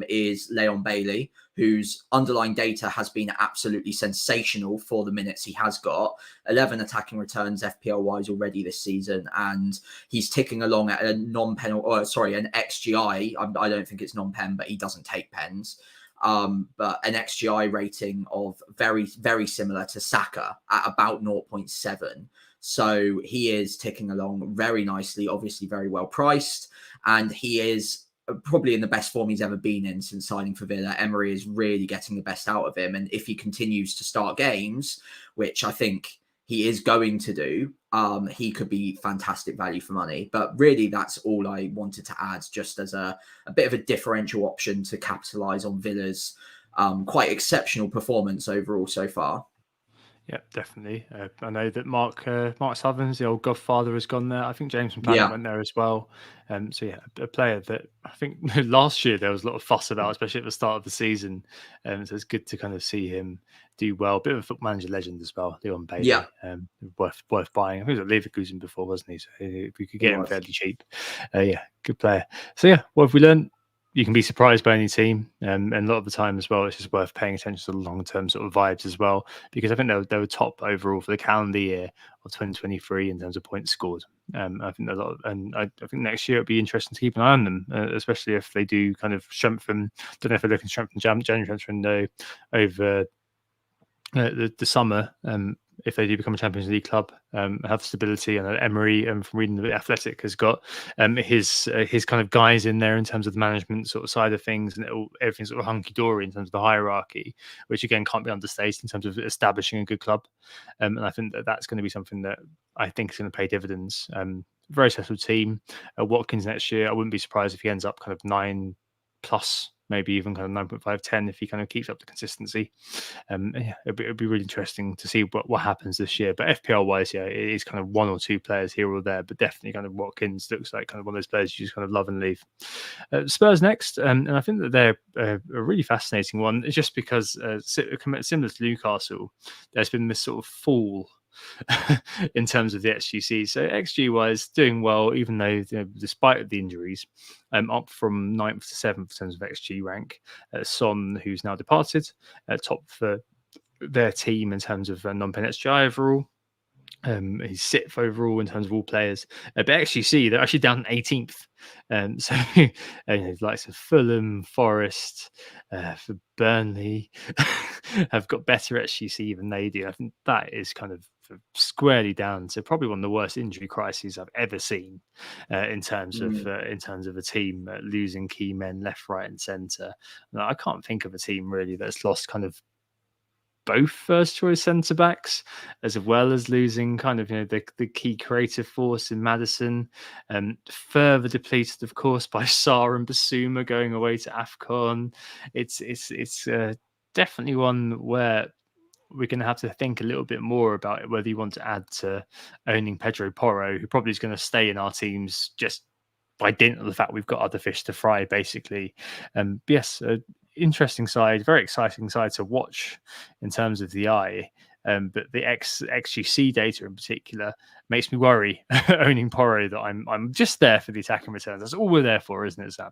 is Leon Bailey, whose underlying data has been absolutely sensational for the minutes he has got. 11 attacking returns FPL-wise already this season, and he's ticking along at a an XGI. I don't think it's non-pen, but he doesn't take pens. But an XGI rating of very, very similar to Saka at about 0.7. So he is ticking along very nicely, obviously very well priced, and he is probably in the best form he's ever been in since signing for Villa. Emery is really getting the best out of him, and if he continues to start games, which I think he is going to do, he could be fantastic value for money. But really, that's all I wanted to add, just as a bit of a differential option to capitalise on Villa's quite exceptional performance overall so far. Yeah, definitely. I know that Mark Southerns, the old godfather, has gone there. I think James from Planet went there as well. So yeah, a player that I think last year there was a lot of fuss about, especially at the start of the season. So it's good to kind of see him do well. Bit of a football manager legend as well, Leon Bailey. Yeah. Worth buying. I think he was at Leverkusen before, wasn't he? So if we could get him fairly cheap. Yeah, good player. So yeah, what have we learned? You can be surprised by any team, and a lot of the time as well, it's just worth paying attention to the long-term sort of vibes as well, because I think they were top overall for the calendar year of 2023 in terms of points scored. I think I think next year it'll be interesting to keep an eye on them, especially if they do kind of strengthen. Don't know if they're looking to strengthen January transfer window over the summer. If they do become a Champions League club, have stability, and Emery, from reading the Athletic, has got his kind of guys in there in terms of the management sort of side of things, and everything's sort of hunky dory in terms of the hierarchy, which again can't be understated in terms of establishing a good club. And I think that's going to be something that I think is going to pay dividends. Very settled team. Watkins next year, I wouldn't be surprised if he ends up kind of 9+. Maybe even kind of 9.5, 10 if he kind of keeps up the consistency. Yeah, it'd be really interesting to see what happens this year. But FPL wise, yeah, it is kind of one or two players here or there, but definitely kind of Watkins looks like kind of one of those players you just kind of love and leave. Spurs next, and I think that they're a really fascinating one. It's just because similar to Newcastle, there's been this sort of fall in terms of the XGC. So XG wise, doing well, even though despite the injuries, up from 9th to 7th in terms of XG rank. Son, who's now departed, top for their team in terms of non-pen XGI overall. He's 6th overall in terms of all players, but XGC they're actually down 18th. So likes of Fulham, Forest, for Burnley have got better XGC than they do. I think that is kind of squarely down to probably one of the worst injury crises I've ever seen in terms of a team losing key men left, right, and centre. I can't think of a team really that's lost kind of both first choice centre backs, as well as losing kind of the key creative force in Maddison, further depleted of course by Sarr and Basuma going away to AFCON. It's definitely one where we're going to have to think a little bit more about it, whether you want to add to owning Pedro Porro, who probably is going to stay in our teams just by dint of the fact we've got other fish to fry, basically. Yes, interesting side, very exciting side to watch in terms of the eye. But the XGC data in particular makes me worry owning Porro that I'm just there for the attacking returns. That's all we're there for, isn't it, Sam?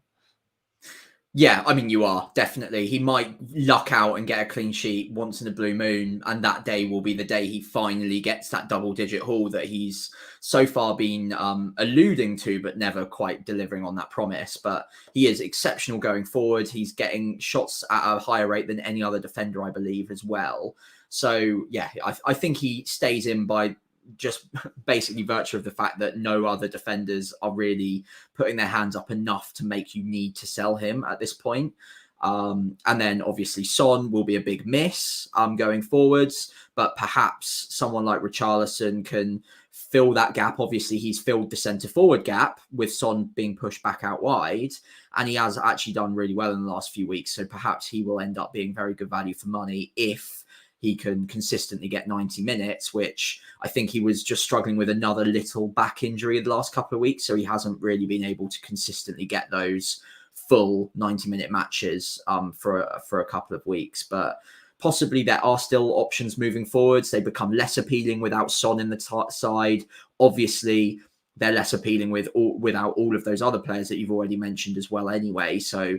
Yeah, I mean, you are, definitely. He might luck out and get a clean sheet once in a blue moon, and that day will be the day he finally gets that double-digit haul that he's so far been alluding to, but never quite delivering on that promise. But he is exceptional going forward. He's getting shots at a higher rate than any other defender, I believe, as well. So, yeah, I think he stays in by just basically virtue of the fact that no other defenders are really putting their hands up enough to make you need to sell him at this point. And then obviously Son will be a big miss going forwards, but perhaps someone like Richarlison can fill that gap. Obviously he's filled the centre forward gap with Son being pushed back out wide, and he has actually done really well in the last few weeks. So perhaps he will end up being very good value for money if he can consistently get 90 minutes, which I think he was just struggling with another little back injury the last couple of weeks. So he hasn't really been able to consistently get those full 90-minute matches for a couple of weeks. But Possibly there are still options moving forwards. They become less appealing without Son in the side. Obviously, they're less appealing without all of those other players that you've already mentioned as well anyway. So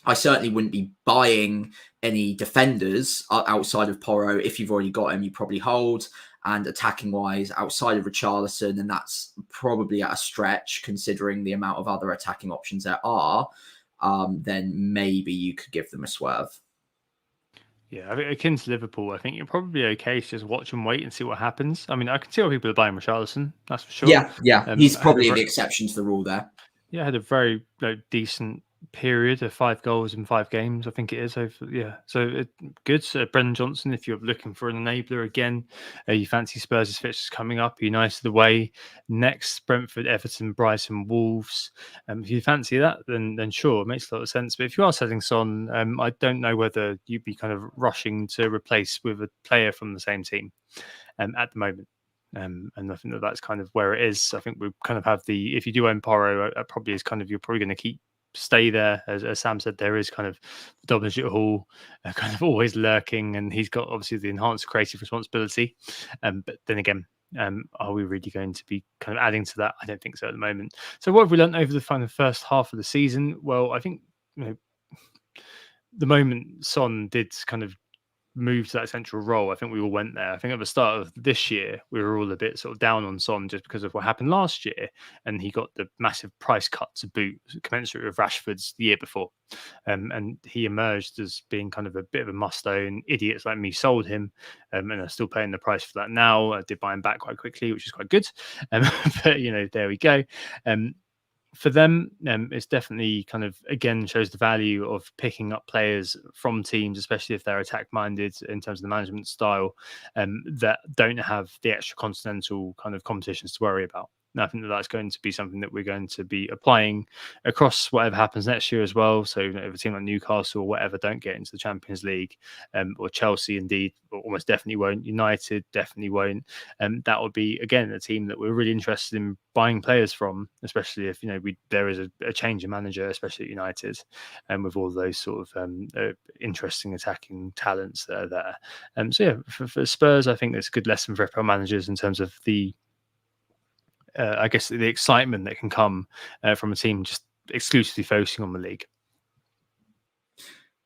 I certainly wouldn't be buying any defenders outside of Porro. If you've already got him, you probably hold. And attacking wise, outside of Richarlison, and that's probably at a stretch considering the amount of other attacking options there are, then maybe you could give them a swerve. Yeah, I think akin to Liverpool, I think you're probably okay to just watch and wait and see what happens. I mean, I can see why people are buying Richarlison, that's for sure. Yeah. He's probably the exception to the rule there. Yeah, had a very decent period of 5 goals in 5 games, I think it is. So good. Brendan Johnson, if you're looking for an enabler again, you fancy Spurs' fixtures coming up, United away next, Brentford, Everton, Brighton, Wolves. If you fancy that, then sure, it makes a lot of sense. But if you are selling Son, I don't know whether you'd be kind of rushing to replace with a player from the same team at the moment. And I think that's kind of where it is. I think we kind of have if you do own Porro, probably is kind of, you're probably going to stay there. As Sam said, there is kind of double-digit haul kind of always lurking, and he's got obviously the enhanced creative responsibility. But then again, are we really going to be kind of adding to that? I don't think so at the moment. So what have we learned over the first half of the season? Well, I think the moment Son did kind of move to that central role, I think we all went there. I think at the start of this year, we were all a bit sort of down on Son just because of what happened last year, and he got the massive price cut to boot, commensurate with Rashford's the year before. And he emerged as being kind of a bit of a must-own. Idiots like me sold him, and are still paying the price for that now. I did buy him back quite quickly, which is quite good. But there we go. For them, it's definitely kind of, again, shows the value of picking up players from teams, especially if they're attack-minded in terms of the management style, that don't have the extra continental kind of competitions to worry about. And I think that's going to be something that we're going to be applying across whatever happens next year as well. So if a team like Newcastle or whatever don't get into the Champions League, or Chelsea indeed, almost definitely won't, United definitely won't, that would be, again, a team that we're really interested in buying players from, especially if there is a change in manager, especially at United, and with all those sort of interesting attacking talents that are there. So yeah, for Spurs, I think it's a good lesson for FPL managers in terms of the I guess the excitement that can come from a team just exclusively focusing on the league.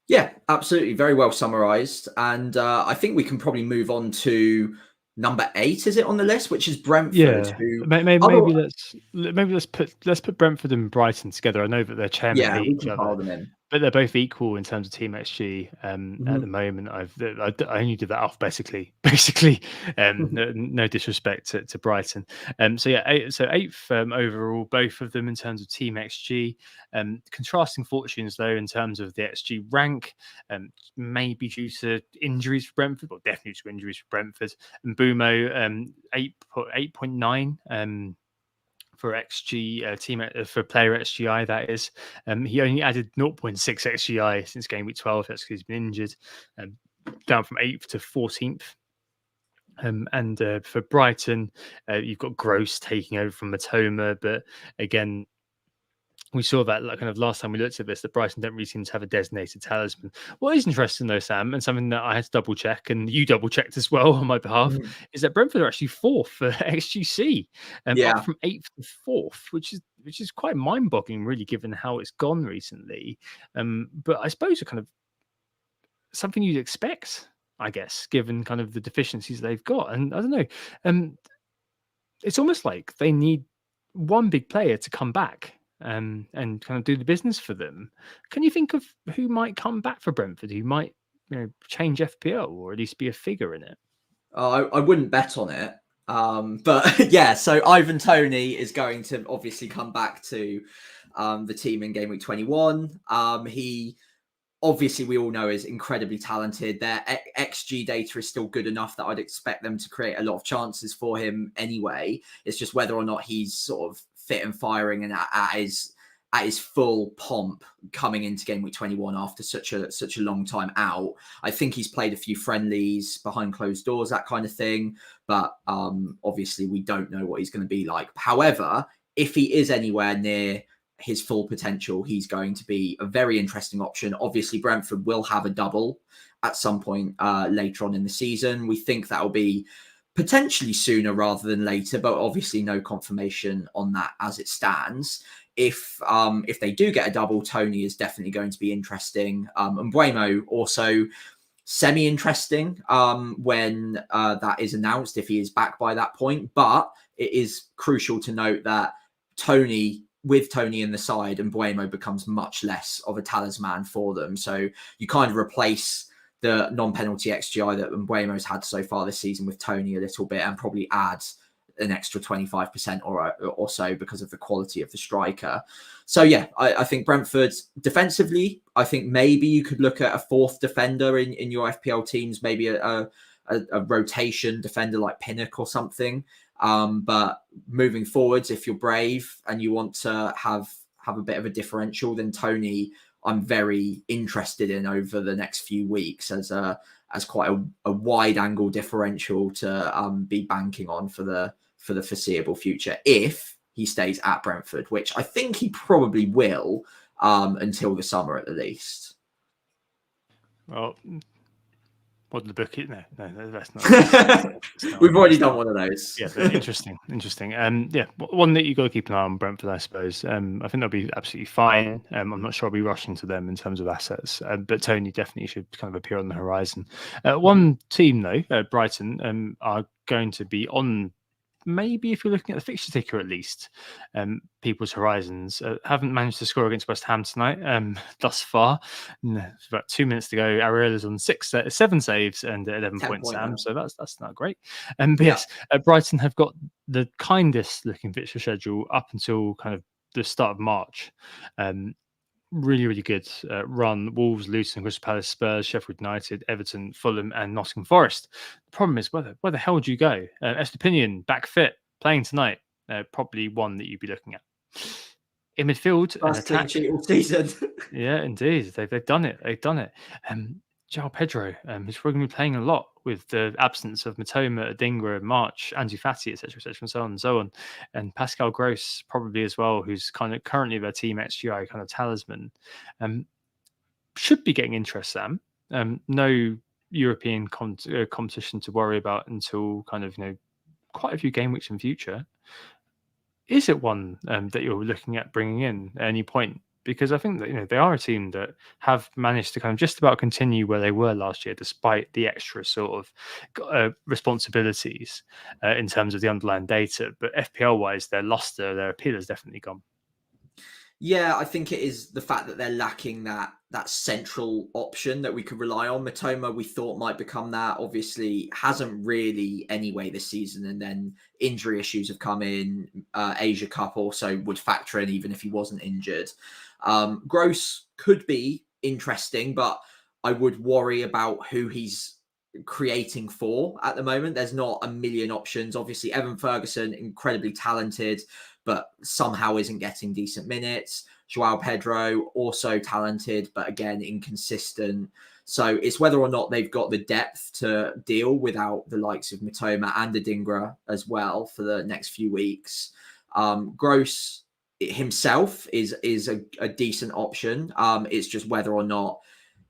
Yeah, absolutely. Very well summarised. And I think we can probably move on to number 8, is it on the list, which is Brentford? Yeah, maybe let's put Brentford and Brighton together. I know that they're chairman hate each other, but they're both equal in terms of team XG at the moment. I only did that alphabetically, basically. No disrespect to Brighton. So yeah, 8th overall, both of them in terms of team XG. Contrasting fortunes though in terms of the XG rank, maybe due to injuries for Brentford, or definitely due to injuries for Brentford. And Bumo 8.9. For XG team for player XGI, that is. He only added 0.6 XGI since game week 12. That's because he's been injured, down from 8th to 14th. And for Brighton, you've got Gross taking over from Matoma, but again, we saw that kind of last time we looked at this, that Brighton don't really seem to have a designated talisman. What is interesting though, Sam, and something that I had to double check, and you double checked as well on my behalf, is that Brentford are actually 4th for XGC, up from 8th to 4th, which is quite mind-boggling, really, given how it's gone recently. But I suppose a kind of something you'd expect, I guess, given kind of the deficiencies they've got. And I don't know, it's almost like they need one big player to come back and kind of do the business for them. Can you think of who might come back for Brentford, who might change FPL or at least be a figure in it? I wouldn't bet on it. But yeah, so Ivan Toney is going to obviously come back to the team in game week 21. He obviously, we all know, is incredibly talented. Their XG data is still good enough that I'd expect them to create a lot of chances for him anyway. It's just whether or not he's sort of fit and firing and at his full pomp coming into game week 21 after such a long time out. I think he's played a few friendlies behind closed doors, that kind of thing. But obviously, we don't know what he's going to be like. However, if he is anywhere near his full potential, he's going to be a very interesting option. Obviously, Brentford will have a double at some point later on in the season. We think that will be potentially sooner rather than later, but obviously no confirmation on that as it stands. If they do get a double, Tony is definitely going to be interesting. And Mbeumo also semi-interesting when that is announced, if he is back by that point. But it is crucial to note that with Tony in the side, and Mbeumo becomes much less of a talisman for them. So you kind of replace the non-penalty XGI that Mbeumo's had so far this season with Tony a little bit, and probably add an extra 25% or so because of the quality of the striker. So yeah, I think Brentford defensively, I think maybe you could look at a fourth defender in your FPL teams, maybe a rotation defender like Pinnock or something. But moving forwards, if you're brave and you want to have a bit of a differential, then Tony, I'm very interested in over the next few weeks as quite a wide angle differential to be banking on for the foreseeable future, if he stays at Brentford, which I think he probably will until the summer at the least. Well, what the book? No, that's not. We've already done one of those. Yeah, interesting. Yeah, one that you got to keep an eye on, Brentford, I suppose. I think they'll be absolutely fine. I'm not sure I'll be rushing to them in terms of assets, but Tony definitely should kind of appear on the horizon. One team though, Brighton, are going to be on. Maybe if you're looking at the fixture ticker, at least, people's horizons. Haven't managed to score against West Ham tonight thus far. It's about 2 minutes to go. Areola's on 7 saves and 11 points, Sam. So that's not great. But yes, Brighton have got the kindest looking fixture schedule up until kind of the start of March. Really, really good run. Wolves, Luton, Crystal Palace, Spurs, Sheffield United, Everton, Fulham, and Nottingham Forest. The problem is, where the hell do you go? Estepinian, back fit, playing tonight. Probably one that you'd be looking at. In midfield, last clean sheet all season. Yeah, indeed, they've done it. João Pedro, who's probably going to be playing a lot with the absence of Matoma, Adingra, March, Ansu Fati, etc., and so on and so on. And Pascal Gross probably as well, who's kind of currently their team XGI kind of talisman. Should be getting interest, Sam. No European competition to worry about until kind of, quite a few game weeks in future. Is it one that you're looking at bringing in at any point? Because I think that they are a team that have managed to kind of just about continue where they were last year, despite the extra sort of responsibilities in terms of the underlying data. But FPL-wise, their luster, their appeal has definitely gone. Yeah, I think it is the fact that they're lacking that central option that we could rely on. Matoma, we thought might become that. Obviously, hasn't really anyway this season. And then injury issues have come in. Asia Cup also would factor in, even if he wasn't injured. Gross could be interesting, but I would worry about who he's creating for at the moment. There's not a million options. Obviously, Evan Ferguson, incredibly talented, but somehow isn't getting decent minutes. João Pedro, also talented, but again, inconsistent. So it's whether or not they've got the depth to deal without the likes of Matoma and Adingra as well for the next few weeks. Gross himself is a decent option. It's just whether or not,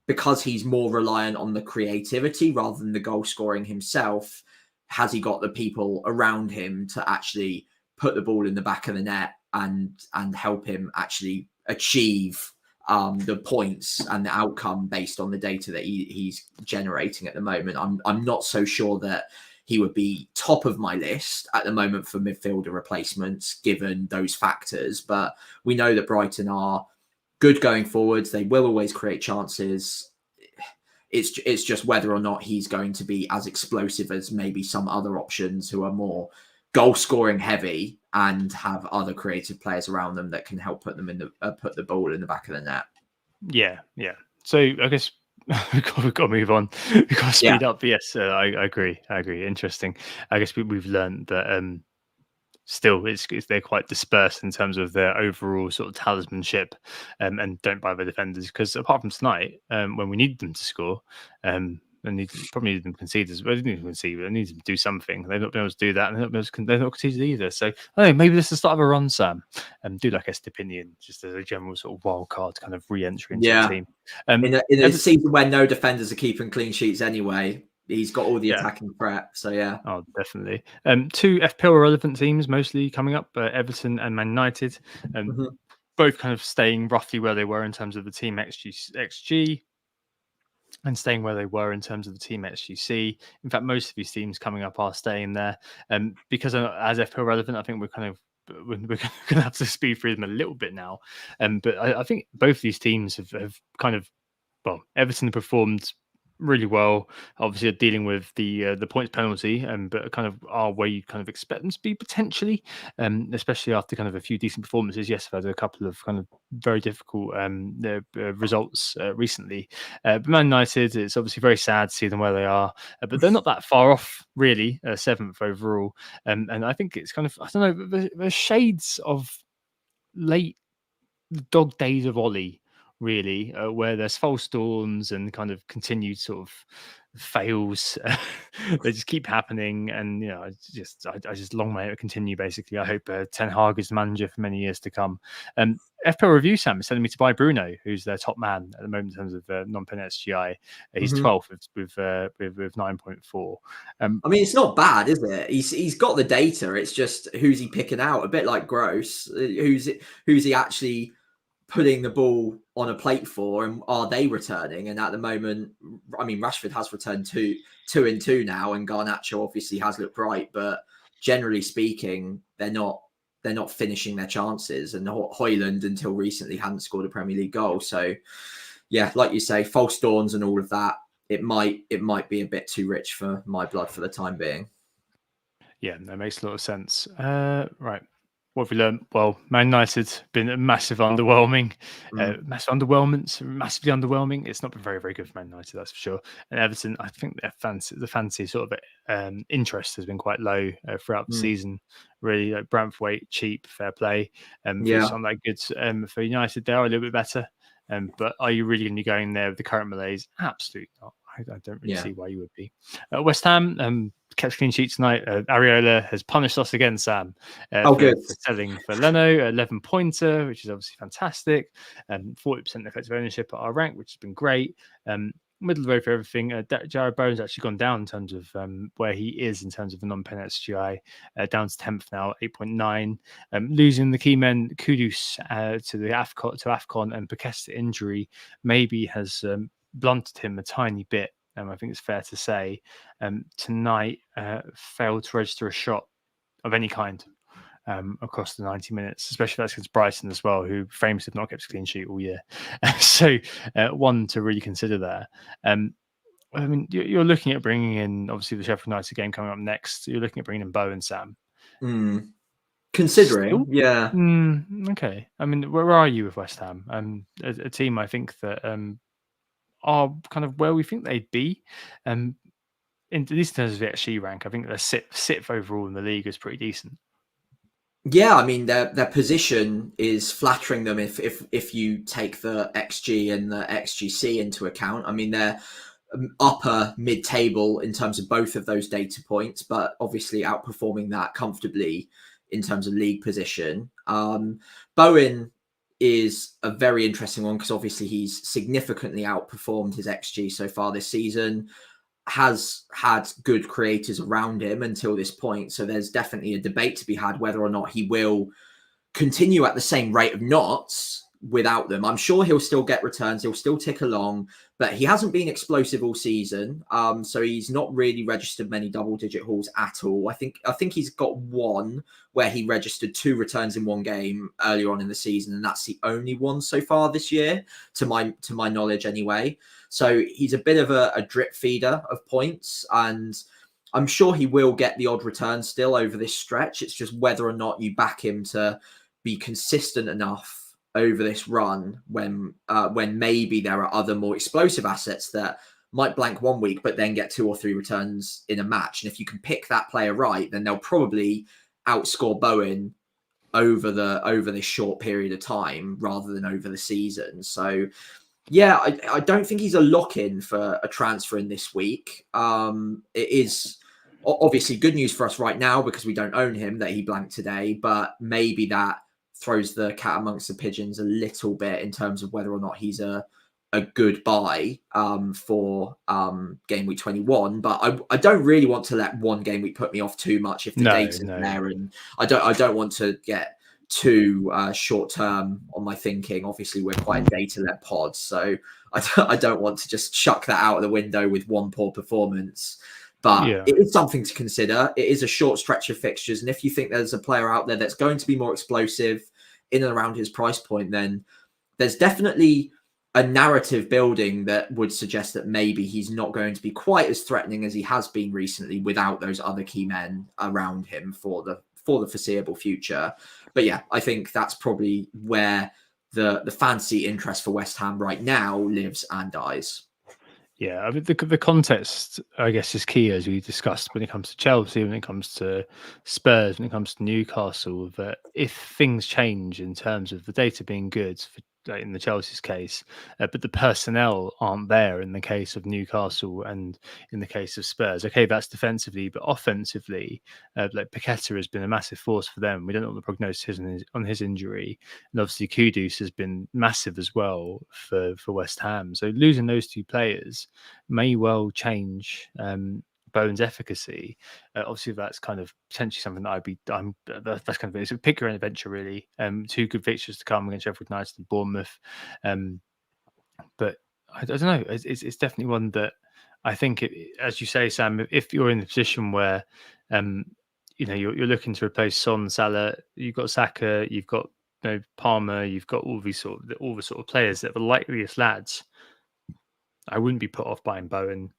because he's more reliant on the creativity rather than the goal scoring himself, has he got the people around him to actually put the ball in the back of the net and help him actually achieve the points and the outcome based on the data that he's generating at the moment. I'm not so sure that he would be top of my list at the moment for midfielder replacements, given those factors. But we know that Brighton are good going forwards. They will always create chances. It's just whether or not he's going to be as explosive as maybe some other options who are more goal scoring heavy and have other creative players around them that can help put them in put the ball in the back of the net. Yeah. So I guess we've got to move on. We've got to speed up. But yes, I agree. Interesting. I guess we've learned that still they're quite dispersed in terms of their overall sort of talismanship, and don't buy the defenders, because apart from tonight, when we need them to score, They probably need them concede as well. They didn't even concede, but they need to do something. They've not been able to do that, and they're not conceded either. So, I don't know, maybe this is the start of a run, Sam. Do like Estepinian, just as a general sort of wild card kind of re-entry into the team. In a season where no defenders are keeping clean sheets anyway, he's got all the attacking threat. So, yeah. Oh, definitely. 2 FPL relevant teams mostly coming up, Everton and Man United. Both kind of staying roughly where they were in terms of the team XG and staying where they were in terms of the team XGC. In fact, most of these teams coming up are staying there. Because as FPL relevant, I think we're going to have to speed through them a little bit now. But I think both these teams have kind of, well, Everton performed really well. Obviously, are dealing with the points penalty, but kind of are where you kind of expect them to be potentially, especially after kind of a few decent performances. Yes, I've had a couple of kind of very difficult results recently. But Man United, it's obviously very sad to see them where they are, but they're not that far off, really, 7th overall. And I think it's kind of, I don't know, the shades of late dog days of Ollie, really, where there's false dawns and kind of continued sort of fails. They just keep happening, and I just long may it continue. Basically, I hope Ten Hag is the manager for many years to come. FPL Review Sam is telling me to buy Bruno, who's their top man at the moment in terms of non-pen SGI. He's 12th with 9.4. I mean, it's not bad, is it? He's got the data. It's just who's he picking out? A bit like Gross. Who's he actually putting the ball on a plate for, and are they returning? And at the moment, I mean, Rashford has returned two and two now, and Garnacho obviously has looked bright, but generally speaking, they're not finishing their chances. And Højlund until recently hadn't scored a Premier League goal. So yeah, like you say, false dawns and all of that, it might be a bit too rich for my blood for the time being. Yeah, that makes a lot of sense. Right. What have we learned? Well, Man United been a massive underwhelming, massively underwhelming. It's not been very, very good for Man United, that's for sure. And Everton, I think the fancy sort of interest has been quite low throughout the season. Really, like Brentford, cheap, fair play. It's not that good for United. They are a little bit better. But are you really going to be going there with the current malaise? Absolutely not. I don't really see why you would be. West Ham kept clean sheet tonight. Areola has punished us again, Sam, for selling for Leno, 11-pointer, which is obviously fantastic. 40% effective ownership at our rank, which has been great. Middle of the road for everything. Jared Bowen's actually gone down in terms of where he is in terms of the non-pen SGI, down to 10th now, 8.9. Losing the key men, Kudus to AFCON, and Pakesta injury maybe has blunted him a tiny bit. I think it's fair to say. Tonight, failed to register a shot of any kind across the 90 minutes, especially that's against Brighton as well, who famously have not kept a clean sheet all year. So one to really consider there. I mean, you're looking at bringing in, obviously, the Sheffield United game coming up next. You're looking at bringing in Bowen, Sam. Considering, yeah. Okay. I mean, where are you with West Ham? A team, I think, that are kind of where we think they'd be. In these terms of the XG rank, I think their sixth overall in the league is pretty decent. Yeah, I mean their position is flattering them if you take the XG and the XGC into account. I mean they're upper mid-table in terms of both of those data points, but obviously outperforming that comfortably in terms of league position. Bowen is a very interesting one because obviously he's significantly outperformed his XG so far this season, has had good creators around him until this point. So there's definitely a debate to be had whether or not he will continue at the same rate of knots without them. I'm sure he'll still get returns. He'll still tick along, but he hasn't been explosive all season. So he's not really registered many double-digit hauls at all. I think he's got one where he registered 2 returns in one game earlier on in the season, and that's the only one so far this year, to my knowledge anyway. So he's a bit of a drip feeder of points, and I'm sure he will get the odd return still over this stretch. It's just whether or not you back him to be consistent enough over this run when maybe there are other more explosive assets that might blank one week but then get 2 or 3 returns in a match. And if you can pick that player right, then they'll probably outscore Bowen over this short period of time rather than over the season. So Yeah, I don't think he's a lock-in for a transfer in this week. It is obviously good news for us right now because we don't own him that he blanked today, but maybe that throws the cat amongst the pigeons a little bit in terms of whether or not he's a good buy for game week 21. But I don't really want to let one game week put me off too much if the data's there, and I don't want to get too short term on my thinking. Obviously, we're quite a data led pod, so I don't want to just chuck that out of the window with one poor performance. But it is something to consider. It is a short stretch of fixtures, and if you think there's a player out there that's going to be more explosive in and around his price point, then there's definitely a narrative building that would suggest that maybe he's not going to be quite as threatening as he has been recently without those other key men around him for the foreseeable future. But yeah, I think that's probably where the fantasy interest for West Ham right now lives and dies. Yeah, I mean, the context, I guess, is key, as we discussed, when it comes to Chelsea, when it comes to Spurs, when it comes to Newcastle, that if things change in terms of the data being good, for, like in the Chelsea's case, but the personnel aren't there in the case of Newcastle and in the case of Spurs. Okay, that's defensively, but offensively, like Paqueta has been a massive force for them. We don't know what the prognosis is on his injury. And obviously Kudus has been massive as well for West Ham. So losing those two players may well change Bowen's efficacy. Obviously, that's kind of potentially something that that's kind of it's a pick your own adventure, really. Two good fixtures to come against Sheffield United and Bournemouth. But I don't know. It's definitely one that I think, as you say, Sam, if you're in the position where you're looking to replace Son, Salah, you've got Saka, you've got Palmer, you've got all the sort of players that are the likeliest lads. I wouldn't be put off buying Bowen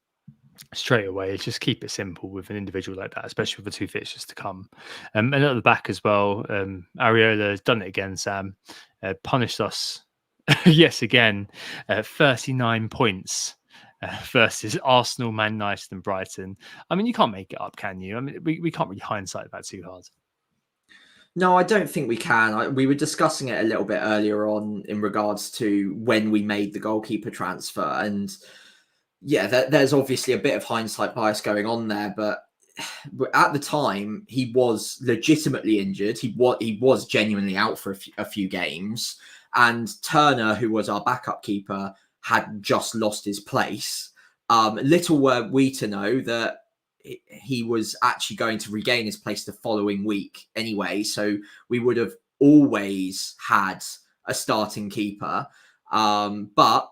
straight away. Just keep it simple with an individual like that, especially with the two fixtures to come. And at the back as well, Areola has done it again, Sam. Punished us yes again. 39 points versus Arsenal, Man United and Brighton. I mean, you can't make it up, can you? I mean, we can't really hindsight that too hard. No, I don't think we can. We were discussing it a little bit earlier on in regards to when we made the goalkeeper transfer. And yeah, there's obviously a bit of hindsight bias going on there. But at the time, he was legitimately injured. He was genuinely out for a few games. And Turner, who was our backup keeper, had just lost his place. Little were we to know that he was actually going to regain his place the following week anyway. So we would have always had a starting keeper. But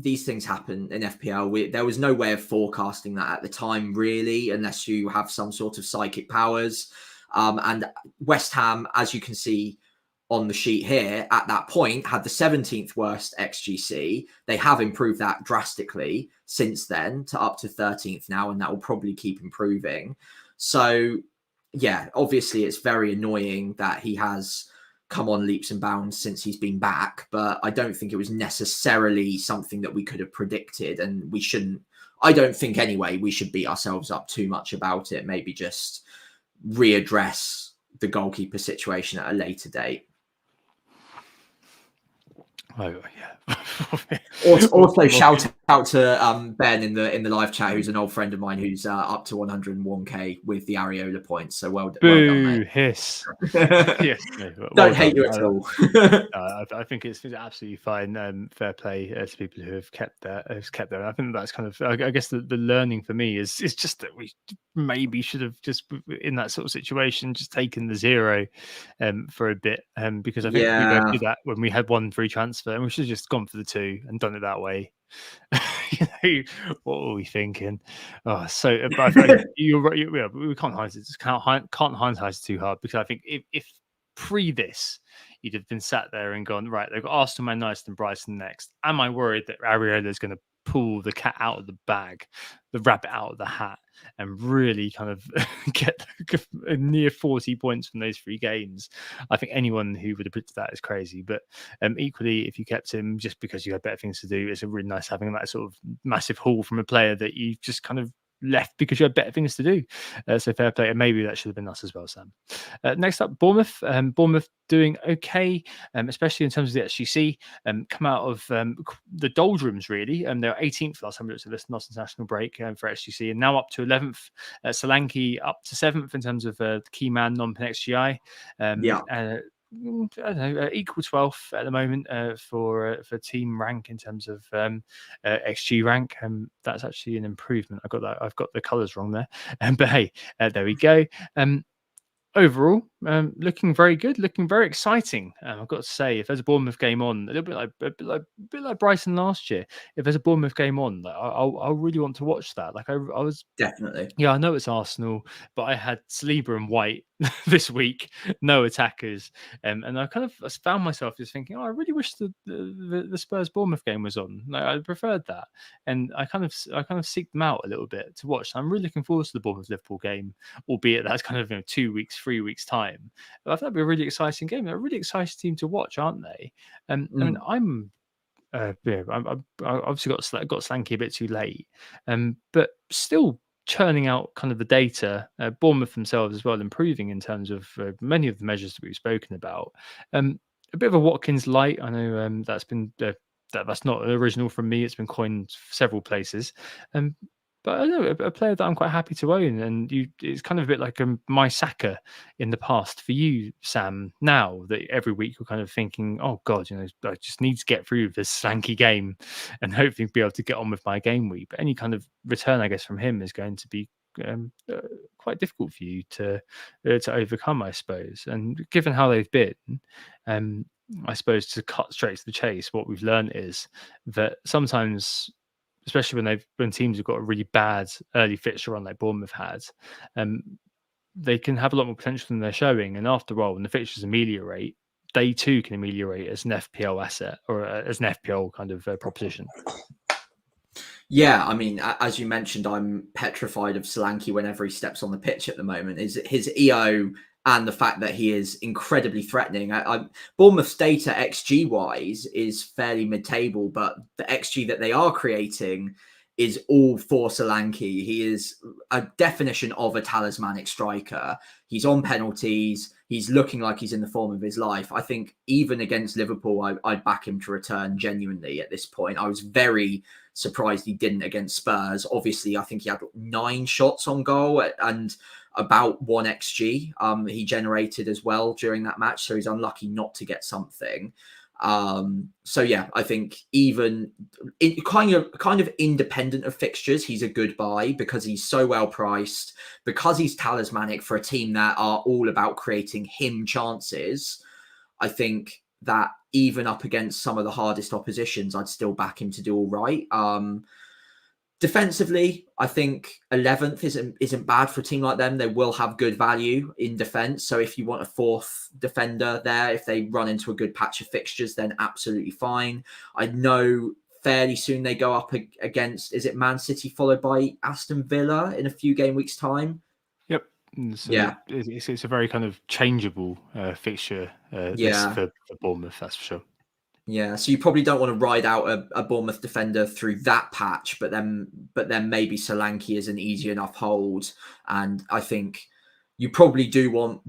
these things happen in FPL. There was no way of forecasting that at the time, really, unless you have some sort of psychic powers. And West Ham, as you can see on the sheet here, at that point, had the 17th worst XGC. They have improved that drastically since then to up to 13th now, and that will probably keep improving. So, yeah, obviously it's very annoying that he has come on leaps and bounds since he's been back, but I don't think it was necessarily something that we could have predicted, and we shouldn't. I don't think anyway we should beat ourselves up too much about it. Maybe just readdress the goalkeeper situation at a later date. Oh yeah. Also, shout out to Ben in the live chat, who's an old friend of mine, who's up to 101k with the Areola points. So well done, mate. Hiss. Yes, no, don't hate you at all. I think it's absolutely fine. Fair play to people who have kept that. And I think that's kind of. I guess the learning for me is just that we maybe should have just in that sort of situation just taken the 0 for a bit, because I think we both did that when we had one free transfer, and we should have just gone for the 2 and done it that way. What were we thinking? Oh, so you're right. Yeah, we can't hindsight it too hard, because I think if pre this you'd have been sat there and gone, right, they've got Arsenal, Man United and Brighton next. Am I worried that Areola is going to pull the cat out of the bag, the rabbit out of the hat, and really kind of get near 40 points from those 3 games? I think anyone who would have predicted that is crazy. But equally, if you kept him just because you had better things to do, it's a really nice having that sort of massive haul from a player that you just kind of left because you had better things to do. So fair play, and maybe that should have been us as well, Sam. Next up, Bournemouth. Bournemouth doing okay, especially in terms of the SGC. Come out of the doldrums, really. They were 18th last time we looked at this international break for SGC, and now up to 11th. Solanke up to 7th in terms of key man non-pen XGI. I don't know, equal 12th at the moment for team rank in terms of XG rank. That's actually an improvement. I've got the colours wrong there. But hey, there we go. Overall, looking very good, looking very exciting. I've got to say, if there's a Bournemouth game on, a bit like Brighton last year, if there's a Bournemouth game on, I'll really want to watch that. Like I was definitely. Yeah, I know it's Arsenal, but I had Saliba and White this week, no attackers, and I kind of found myself just thinking, oh, I really wish the Spurs Bournemouth game was on. Like, I preferred that, and I kind of seeked them out a little bit to watch. So I'm really looking forward to the Bournemouth Liverpool game, albeit that's kind of 2 weeks, 3 weeks time. But I thought that'd be a really exciting game. They're a really exciting team to watch, aren't they? I mean, I obviously got Slanky a bit too late, but still churning out kind of the data. Bournemouth themselves as well, improving in terms of many of the measures that we've spoken about. A bit of a Watkins light. I know that's been that's not original from me. It's been coined several places. But I know a player that I'm quite happy to own, and it's kind of a bit like my Saka in the past for you, Sam. Now that every week you're kind of thinking, "Oh God, I just need to get through this slanky game, and hopefully be able to get on with my game week." But any kind of return, I guess, from him is going to be quite difficult for you to overcome, I suppose. And given how they've been, I suppose to cut straight to the chase, what we've learned is that sometimes, especially when teams have got a really bad early fixture run like Bournemouth had, they can have a lot more potential than they're showing. And after all, when the fixtures ameliorate, they too can ameliorate as an FPL asset or as an FPL kind of proposition. Yeah, I mean, as you mentioned, I'm petrified of Solanke whenever he steps on the pitch at the moment. Is his EO and the fact that he is incredibly threatening. Bournemouth's data XG wise is fairly mid-table, but the XG that they are creating is all for Solanke. He is a definition of a talismanic striker. He's on penalties. He's looking like he's in the form of his life. I think even against Liverpool, I'd back him to return genuinely at this point. I was very surprised he didn't against Spurs. Obviously, I think he had 9 shots on goal and about 1 XG he generated as well during that match. So he's unlucky not to get something. So yeah, I think even kind of independent of fixtures, he's a good buy because he's so well priced, because he's talismanic for a team that are all about creating him chances. I think that even up against some of the hardest oppositions, I'd still back him to do all right. Defensively, I think 11th isn't bad for a team like them. They will have good value in defence. So if you want a 4th defender there, if they run into a good patch of fixtures, then absolutely fine. I know fairly soon they go up against, is it Man City followed by Aston Villa in a few game weeks' time? Yep. So yeah, it's a very kind of changeable fixture list for Bournemouth, that's for sure. Yeah, so you probably don't want to ride out a Bournemouth defender through that patch, but then maybe Solanke is an easy enough hold. And I think you probably do want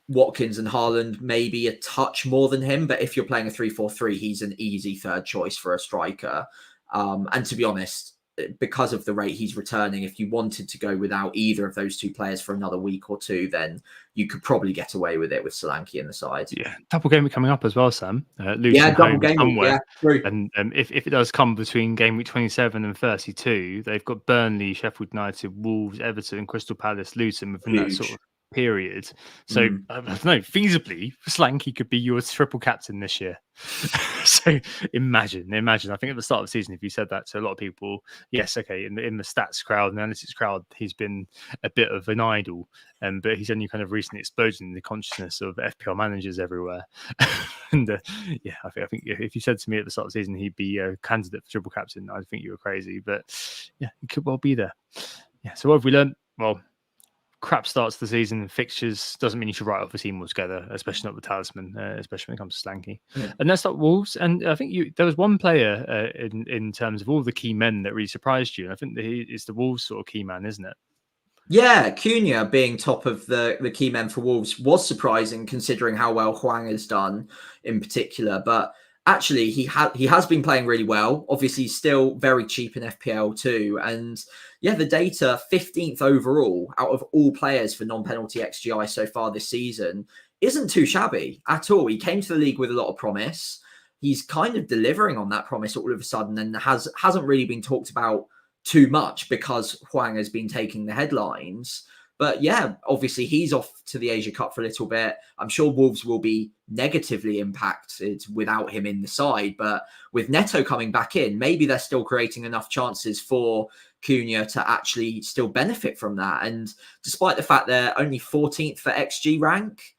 Watkins and Haaland maybe a touch more than him. But if you're playing a 3-4-3, he's an easy third choice for a striker. And to be honest, because of the rate he's returning, if you wanted to go without either of those two players for another week or two, then you could probably get away with it with Solanke in the side. Yeah, double game week coming up as well, Sam. Luton home somewhere. And if it does come between game week 27 and 32, they've got Burnley, Sheffield United, Wolves, Everton, Crystal Palace, Luton within that sort of period. So I don't know, feasibly, Solanke could be your triple captain this year. So imagine. I think at the start of the season, if you said that to a lot of people, yes, okay, in the stats crowd, and analytics crowd, he's been a bit of an idol, but he's only kind of recently exploded in the consciousness of FPL managers everywhere. And yeah, I think if you said to me at the start of the season he'd be a candidate for triple captain, I think you were crazy. But yeah, he could well be there. Yeah. So what have we learned? Well, crap starts to the season, fixtures doesn't mean you should write off a team altogether, especially not the talisman, especially when it comes to Slanky. And let's start Wolves. And I think there was one player in terms of all the key men that really surprised you. And I think it's the Wolves sort of key man, isn't it? Yeah, Cunha being top of the key men for Wolves was surprising considering how well Hwang has done in particular. But actually, he has been playing really well. Obviously, still very cheap in FPL too. And yeah, the data 15th overall out of all players for non-penalty XGI so far this season isn't too shabby at all. He came to the league with a lot of promise. He's kind of delivering on that promise all of a sudden and hasn't really been talked about too much because Hwang has been taking the headlines. But yeah, obviously he's off to the Asia Cup for a little bit. I'm sure Wolves will be negatively impacted without him in the side. But with Neto coming back in, maybe they're still creating enough chances for Cunha to actually still benefit from that. And despite the fact they're only 14th for XG rank,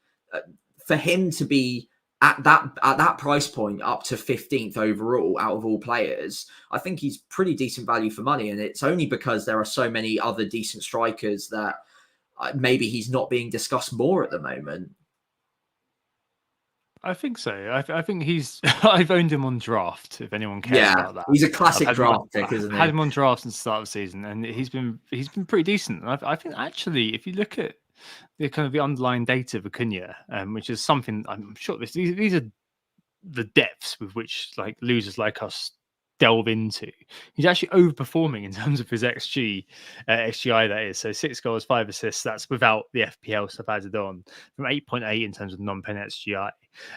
for him to be at that price point up to 15th overall out of all players, I think he's pretty decent value for money. And it's only because there are so many other decent strikers that maybe he's not being discussed more at the moment. I think so. I think he's. I've owned him on draft. If anyone cares about that, he's a classic draft pick, isn't he? Had him on draft since the start of the season, and he's been pretty decent. And I think actually, if you look at the kind of the underlying data of Cunha, which is something I'm sure these are the depths with which like losers like us delve into. He's actually overperforming in terms of his XGI, that is. So 6 goals, 5 assists. That's without the FPL stuff added on, from 8.8 in terms of non-pen XGI.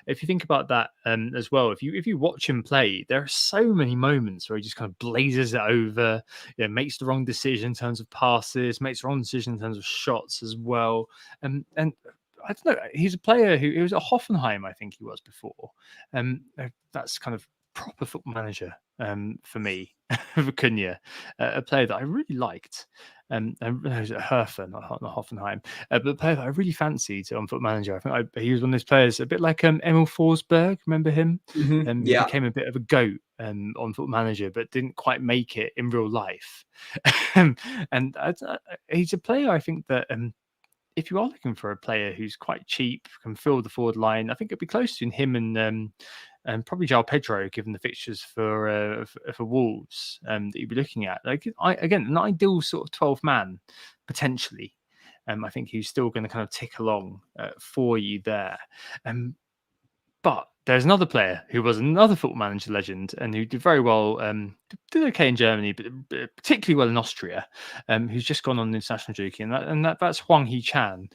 If you think about that as well, if you watch him play, there are so many moments where he just kind of blazes it over, makes the wrong decision in terms of passes, makes the wrong decision in terms of shots as well. And I don't know, he's a player who was at Hoffenheim, I think he was before. That's kind of proper football manager for me, for Cunha, a player that I really liked. And it was at Hertha, not Hoffenheim, but a player that I really fancied on Foot Manager. I think he was one of those players, a bit like Emil Forsberg. Remember him? He became a bit of a goat on Foot Manager, but didn't quite make it in real life. And he's a player I think that. If you are looking for a player who's quite cheap, can fill the forward line, I think it'd be close to him and probably João Pedro, given the fixtures for Wolves that you'd be looking at. Like again, an ideal sort of 12-man potentially. I think he's still going to kind of tick along for you there. But there's another player who was another Football Manager legend and who did very well, did okay in Germany, but particularly well in Austria, who's just gone on the international duty, and that's Hwang Hee-chan,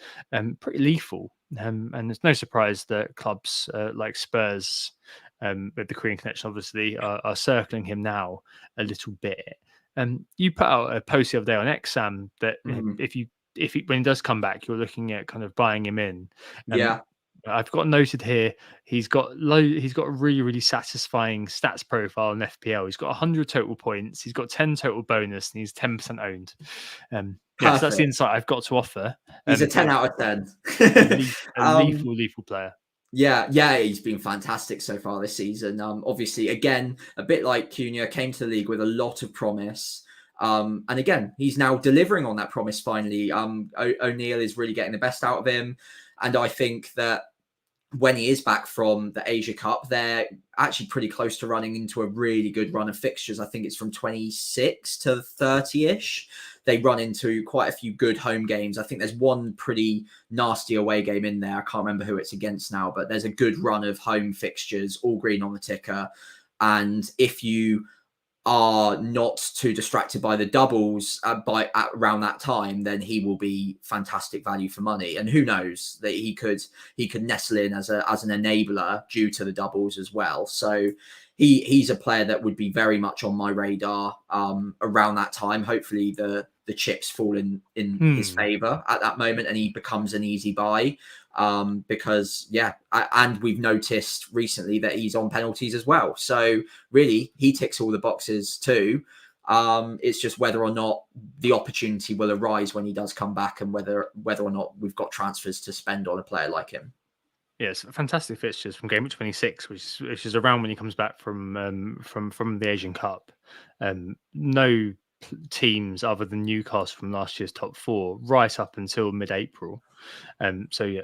pretty lethal. And it's no surprise that clubs like Spurs, with the Korean connection, obviously, are circling him now a little bit. You put out a post the other day on X, Sam, that when he does come back, you're looking at kind of buying him in. I've got noted here. He's got a really, really satisfying stats profile in FPL. He's got 100 total points. He's got 10 total bonus, and he's 10% owned. So that's the insight I've got to offer. He's a 10 out of 10. lethal player. Yeah, he's been fantastic so far this season. Obviously, again, a bit like Cunha, came to the league with a lot of promise. And again, he's now delivering on that promise finally. O'Neill is really getting the best out of him. And I think that when he is back from the Asia Cup, they're actually pretty close to running into a really good run of fixtures. I think it's from 26 to 30-ish. They run into quite a few good home games. I think there's one pretty nasty away game in there. I can't remember who it's against now, but there's a good run of home fixtures, all green on the ticker. And if you are not too distracted by the doubles around that time, then he will be fantastic value for money. And who knows, that he could nestle in as an enabler due to the doubles as well. So he's a player that would be very much on my radar around that time. Hopefully the chips fall in his favor at that moment and he becomes an easy buy. Because and we've noticed recently that he's on penalties as well. So really, he ticks all the boxes too. It's just whether or not the opportunity will arise when he does come back, and whether or not we've got transfers to spend on a player like him. Yes, fantastic fixtures from Gameweek 26, which is around when he comes back from the Asian Cup. No teams other than Newcastle from last year's top 4 right up until mid-April. So yeah,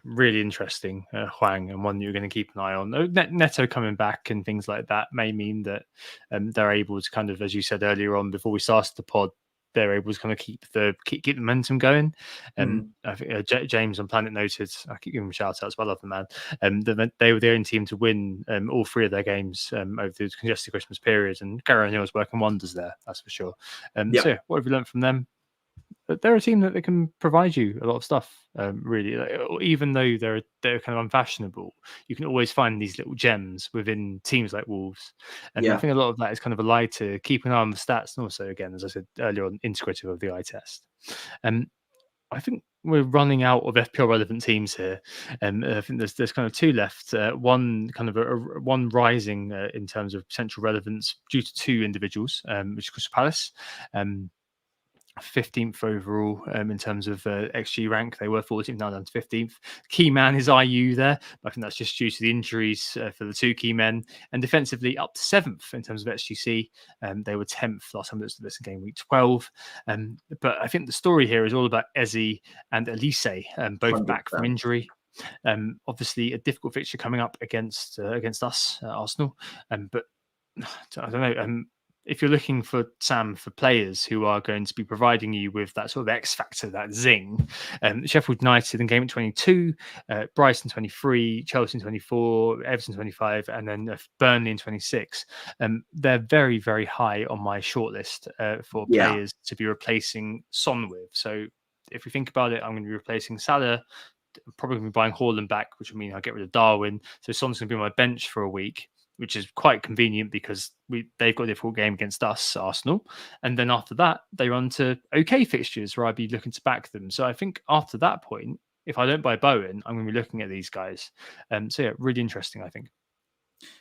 really interesting, Hwang, and one you're going to keep an eye on. Neto coming back and things like that may mean that they're able to kind of, as you said earlier on before we started the pod, they're able to kind of keep the momentum going. I think James on Planet noted, I keep giving him shout outs, but I love the man. They were the only team to win all 3 of their games over the congested Christmas period, and Gary O'Neill's working wonders there, that's for sure. So yeah, what have you learned from them? They're a team that they can provide you a lot of stuff. Really, even though they're kind of unfashionable, you can always find these little gems within teams like Wolves. And I think a lot of that is kind of a lie to keep an eye on the stats, and also, again, as I said earlier on, integrative of the eye test. I think we're running out of FPL relevant teams here. I think there's kind of 2 left. One kind of one rising in terms of potential relevance due to 2 individuals, which is Crystal Palace. 15th overall in terms of XG rank. They were 14th, now down to 15th. Key man is IU there. I think that's just due to the injuries for the 2 key men. And defensively up to 7th in terms of XGC. They were 10th last time this in game week 12. But I think the story here is all about Eze and Elise, both 100%. Back from injury. Obviously a difficult fixture coming up against us, Arsenal. But I don't know. If you're looking for players who are going to be providing you with that sort of X factor, that zing, Sheffield United in game week 22, Brighton 23, Chelsea 24, Everton 25, and then Burnley in 26. They're very, very high on my shortlist for players to be replacing Son with. So if we think about it, I'm going to be replacing Salah. Probably going to be buying Haaland back, which will mean I'll get rid of Darwin. So Son's going to be on my bench for a week, which is quite convenient because they've got a difficult game against us, Arsenal. And then after that, they run to okay fixtures where I'd be looking to back them. So I think after that point, if I don't buy Bowen, I'm going to be looking at these guys. So yeah, really interesting, I think.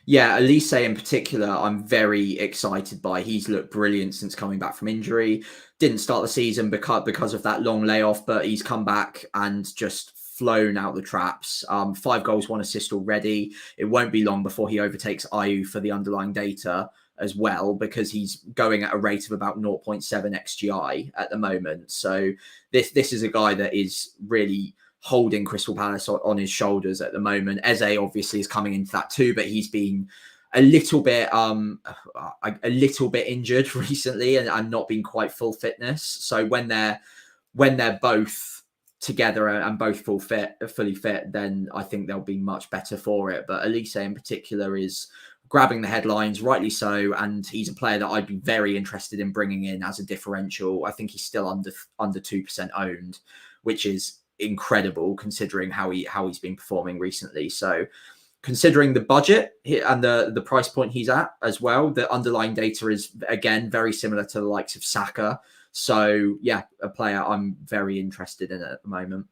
Yeah, Elise in particular, I'm very excited by. He's looked brilliant since coming back from injury. Didn't start the season because of that long layoff, but he's come back and just flown out the traps. 5 goals, 1 assist already. It won't be long before he overtakes IU for the underlying data as well, because he's going at a rate of about 0.7 XGI at the moment. So this is a guy that is really holding Crystal Palace on his shoulders at the moment. Eze obviously is coming into that too, but he's been a little bit injured recently and not been quite full fitness. So when they're both together and both fully fit, then I think they'll be much better for it. But Elise in particular is grabbing the headlines, rightly so, and he's a player that I'd be very interested in bringing in as a differential. I think he's still under 2% owned, which is incredible considering how he's been performing recently. So considering the budget and the price point he's at as well, the underlying data is again very similar to the likes of Saka. So yeah, a player I'm very interested in at the moment.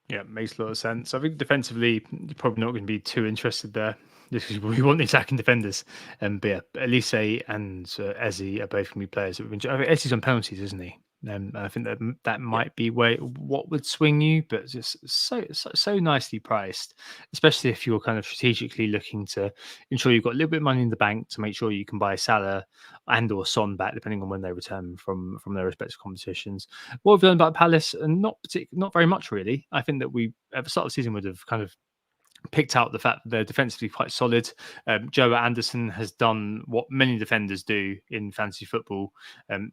Yeah, makes a lot of sense. I think defensively, you're probably not going to be too interested there. We want the attacking defenders. But yeah, Elise and Eze are both going to be players that we've been. I think Eze's on penalties, isn't he? I think that might be what would swing you, but just so nicely priced, especially if you're kind of strategically looking to ensure you've got a little bit of money in the bank to make sure you can buy Salah and or Son back, depending on when they return from their respective competitions. What have we learned about Palace? And not very much, really. I think that we at the start of the season would have kind of picked out the fact that they're defensively quite solid. Joe Anderson has done what many defenders do in fantasy football,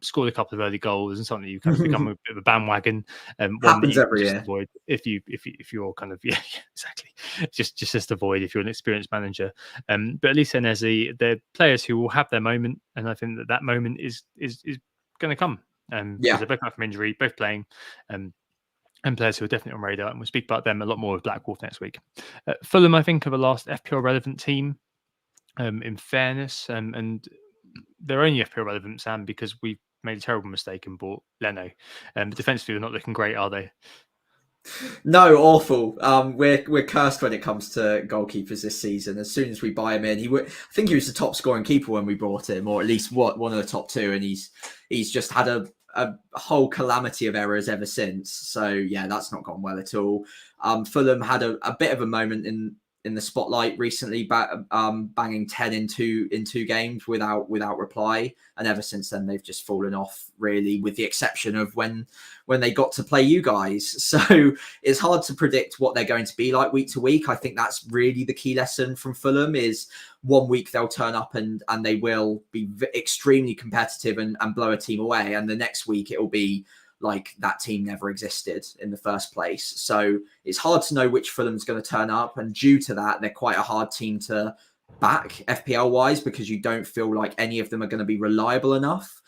scored a couple of early goals and something you kind of become a bit of a bandwagon. Happens every year. Avoid if you're kind of exactly just avoid if you're an experienced manager. But at least in Eze, they're players who will have their moment, and I think that moment is going to come. Because they're both back from injury, both playing. And players who are definitely on radar, and we'll speak about them a lot more with Black Wolf next week. Fulham, I think, are the last FPL relevant team, in fairness, and they're only FPL relevant, Sam, because we made a terrible mistake and bought Leno. Defensively, they're not looking great, are they? No, awful. We're cursed when it comes to goalkeepers this season. As soon as we buy him in, I think he was the top scoring keeper when we bought him, or at least one of the top 2, and he's just had a whole calamity of errors ever since. So yeah, that's not gone well at all. Fulham had a bit of a moment in the spotlight recently, banging 10 in two games without reply, and ever since then they've just fallen off, really, with the exception of when they got to play you guys. So it's hard to predict what they're going to be like week to week. I think that's really the key lesson from Fulham is one week they'll turn up and they will be extremely competitive and blow a team away, and the next week it will be like that team never existed in the first place. So it's hard to know which Fulham's going to turn up, and due to that, they're quite a hard team to back FPL wise because you don't feel like any of them are going to be reliable enough.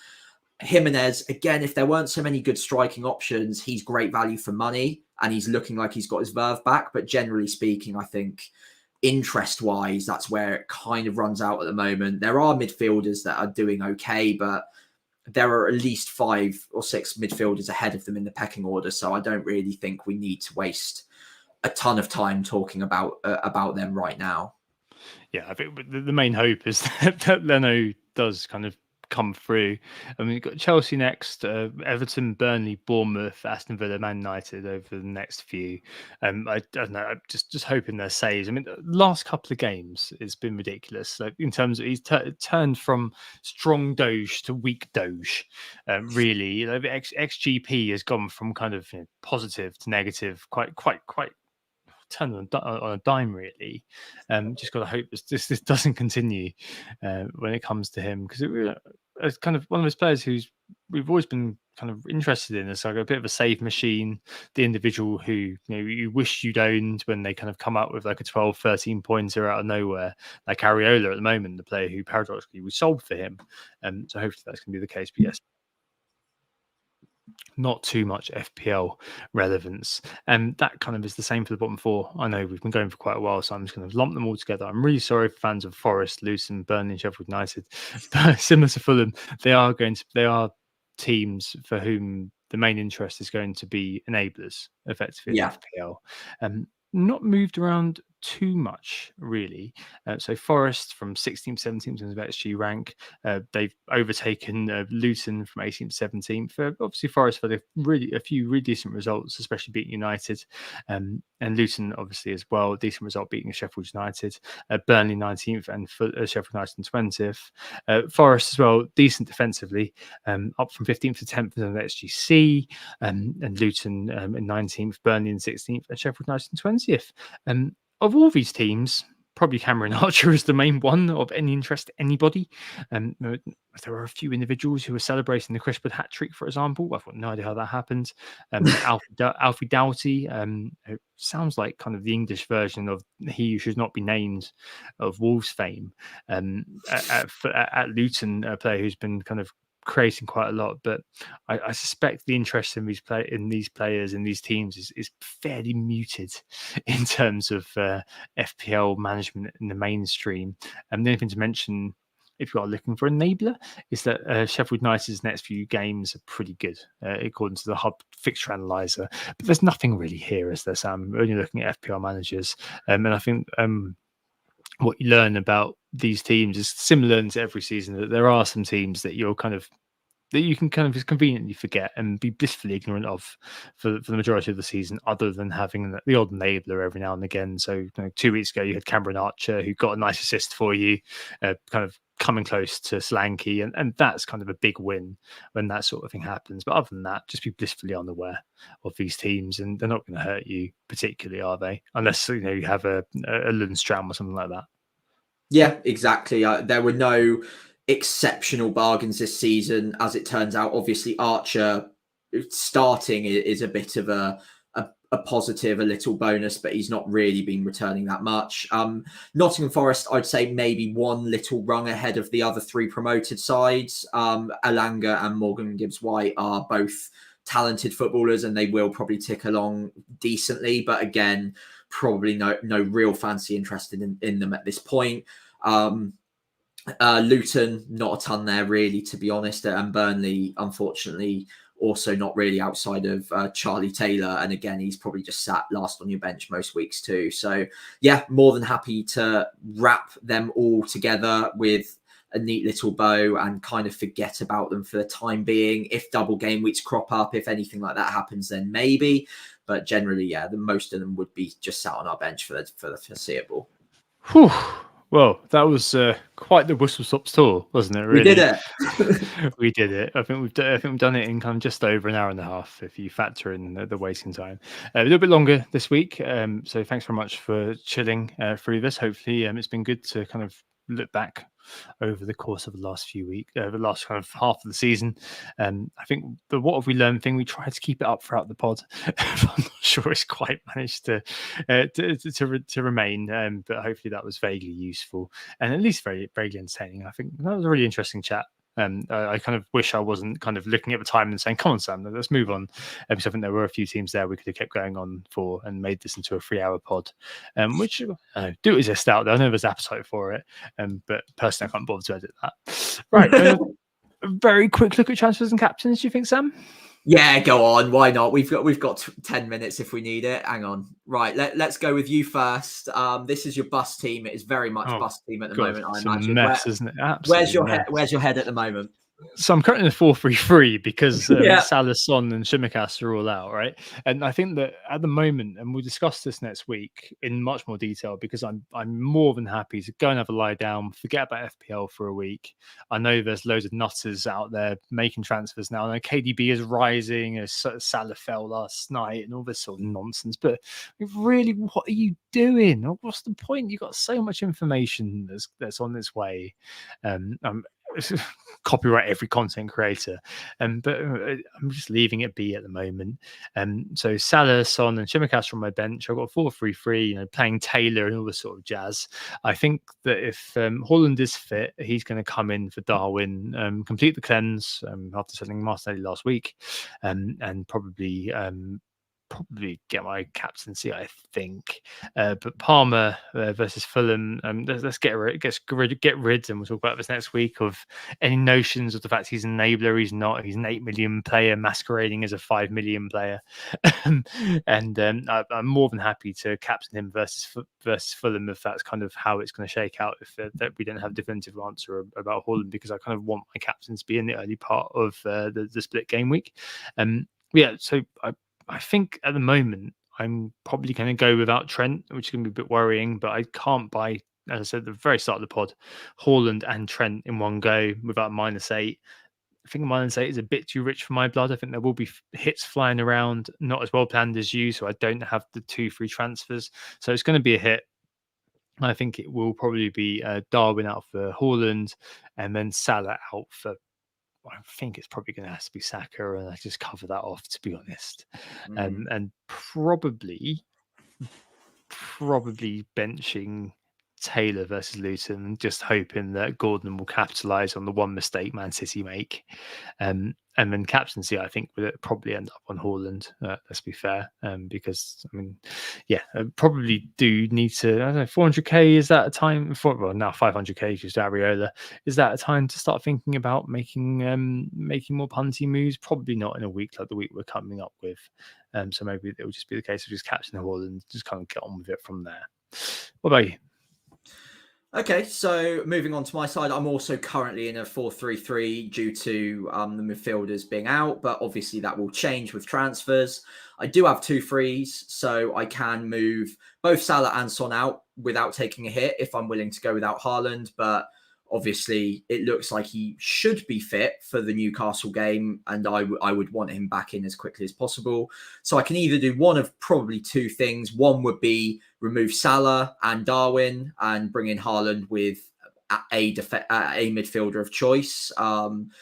Jimenez, again, if there weren't so many good striking options, he's great value for money and he's looking like he's got his verve back. But generally speaking, I think interest wise, that's where it kind of runs out at the moment. There are midfielders that are doing okay, but there are at least 5 or 6 midfielders ahead of them in the pecking order. So I don't really think we need to waste a ton of time talking about them right now. Yeah, I think the main hope is that Leno does kind of come through. I mean, you've got Chelsea next, Everton, Burnley, Bournemouth, Aston Villa, Man United over the next few. I don't know, I'm just hoping they're saves. I mean, the last couple of games, it's been ridiculous. Like in terms of he's turned from strong Doge to weak Doge. Really, you know, the XGP has gone from kind of positive to negative quite turn on a dime, really. Just got to hope this doesn't continue when it comes to him, because it's kind of one of those players we've always been kind of interested in as like a bit of a save machine, the individual who you wish you'd owned when they kind of come up with like a 12-13 pointer out of nowhere, like Areola at the moment, the player who paradoxically we sold for him. So hopefully that's going to be the case. But yes, not too much FPL relevance. And that kind of is the same for the bottom 4. I know we've been going for quite a while, so I'm just going to lump them all together. I'm really sorry for fans of Forest, Luton, Burnley, and Sheffield United. But similar to Fulham, they are teams for whom the main interest is going to be enablers, effectively, in FPL. Not moved around too much, really. So Forest from 16th, 17th in terms of XG rank. They've overtaken Luton from 18th to 17th. Obviously, Forest had a few really decent results, especially beating United. And Luton, obviously, as well, decent result beating Sheffield United. Burnley 19th and Sheffield United 20th. Forest as well, decent defensively, up from 15th to 10th in the XGC. And Luton in 19th, Burnley in 16th, and Sheffield United in 20th. Of all these teams, probably Cameron Archer is the main one of any interest to anybody. There are a few individuals who are celebrating the Crispin hat trick, for example. I've got no idea how that happened. Alfie Doughty, who sounds like kind of the English version of he who should not be named of Wolves fame. At Luton, a player who's been kind of creating quite a lot, but I suspect the interest in these players in these teams is fairly muted in terms of FPL management in the mainstream. And the only thing to mention, if you are looking for an enabler, is that Sheffield United's next few games are pretty good according to the Hub fixture analyzer. But there's nothing really here, is there, Sam? We're only looking at FPL managers, and I think what you learn about these teams is similar to every season, that there are some teams that you can kind of just conveniently forget and be blissfully ignorant of for the majority of the season, other than having the odd enabler every now and again. So 2 weeks ago, you had Cameron Archer, who got a nice assist for you, kind of coming close to Solanke, and that's kind of a big win when that sort of thing happens. But other than that, just be blissfully unaware of these teams, and they're not going to hurt you particularly, are they? Unless you have a Lundstram or something like that. Yeah, exactly. There were no exceptional bargains this season, as it turns out. Obviously, Archer starting is a bit of a positive, a little bonus, but he's not really been returning that much. Nottingham Forest, I'd say maybe one little rung ahead of the other 3 promoted sides. Alanga and Morgan Gibbs-White are both talented footballers, and they will probably tick along decently, but again, probably no real fancy interest in them at this point. Luton, not a ton there really, to be honest, and Burnley, unfortunately, also not really outside of Charlie Taylor, and again, he's probably just sat last on your bench most weeks too. So yeah, more than happy to wrap them all together with a neat little bow and kind of forget about them for the time being. If double game weeks crop up, if anything like that happens, then maybe. But generally, yeah, most of them would be just sat on our bench for the foreseeable. Whew. Well, that was quite the whistle stop tour, wasn't it? Really, We did it. we did it. I think we've done it in kind of just over an hour and a half if you factor in the waiting time. A little bit longer this week. So thanks very much for chilling through this. Hopefully, it's been good to kind of look back over the course of the last few weeks, the last kind of half of the season. I think the what have we learned thing, we tried to keep it up throughout the pod. I'm not sure it's quite managed to remain, but hopefully that was vaguely useful and at least very vaguely entertaining. I think that was a really interesting chat. I kind of wish I wasn't kind of looking at the time and saying, "Come on, Sam, let's move on." Because I think there were a few teams there we could have kept going on for and made this into a 3-hour pod, which do exist out there. I know there's appetite for it, but personally, I can't bother to edit that. Right, a very quick look at transfers and captains. Do you think, Sam? Yeah, go on. Why not? We've got 10 minutes if we need it. Hang on. Right, let's go with you first. This is your bus team. It is very much bus team at the moment. I imagine. Mess, isn't it? Where's your head? Where's your head at the moment? So I'm currently in a 4-3-3 because Salah, Son, and Tsimikas are all out, right? And I think that at the moment, and we'll discuss this next week in much more detail, because I'm more than happy to go and have a lie down, forget about FPL for a week. I know there's loads of nutters out there making transfers now. I know KDB is rising, as Salah fell last night, and all this sort of nonsense. But really, what are you doing? What's the point? You've got so much information that's on its way. Copyright every content creator, but I'm just leaving it be at the moment. So Salah, Son, and Tsimikas from my bench. I've got 4-3-3, playing Taylor and all this sort of jazz. I think that if Haaland is fit, he's going to come in for Darwin, complete the cleanse after selling Martinelli last week, and probably get my captaincy, I think. But Palmer versus Fulham, let's get rid, and we'll talk about this next week, of any notions of the fact he's an enabler. He's not. He's an 8 million player masquerading as a 5 million player. And I'm more than happy to captain him versus Fulham if that's kind of how it's going to shake out, if that we don't have a definitive answer about Haaland, because I kind of want my captains to be in the early part of the split game week. So I think at the moment I'm probably going to go without Trent, which is going to be a bit worrying, but I can't buy, as I said at the very start of the pod, Haaland and Trent in one go without -8. I think -8 is a bit too rich for my blood. I think there will be hits flying around, not as well planned as you, so I don't have the 2 free transfers. So it's going to be a hit. I think it will probably be Darwin out for Haaland and then Salah out for, I think it's probably going to have to be Saka, and I just cover that off, to be honest. And probably benching Taylor versus Luton, just hoping that Gordon will capitalise on the one mistake Man City make. And then captaincy, I think, will probably end up on Haaland. Let's be fair, because I probably do need to. I don't know, 400k, is that a time for? Well, now 500k just Areola. Is that a time to start thinking about making more punty moves? Probably not in a week like the week we're coming up with. So maybe it will just be the case of just captaining Haaland, just kind of get on with it from there. What about you? Okay, so moving on to my side, I'm also currently in a 4-3-3 due to the midfielders being out, but obviously that will change with transfers. I do have 2 frees, so I can move both Salah and Son out without taking a hit if I'm willing to go without Haaland, but obviously it looks like he should be fit for the Newcastle game, and I would want him back in as quickly as possible. So I can either do one of probably 2 things. One would be remove Salah and Darwin and bring in Haaland with a midfielder of choice, and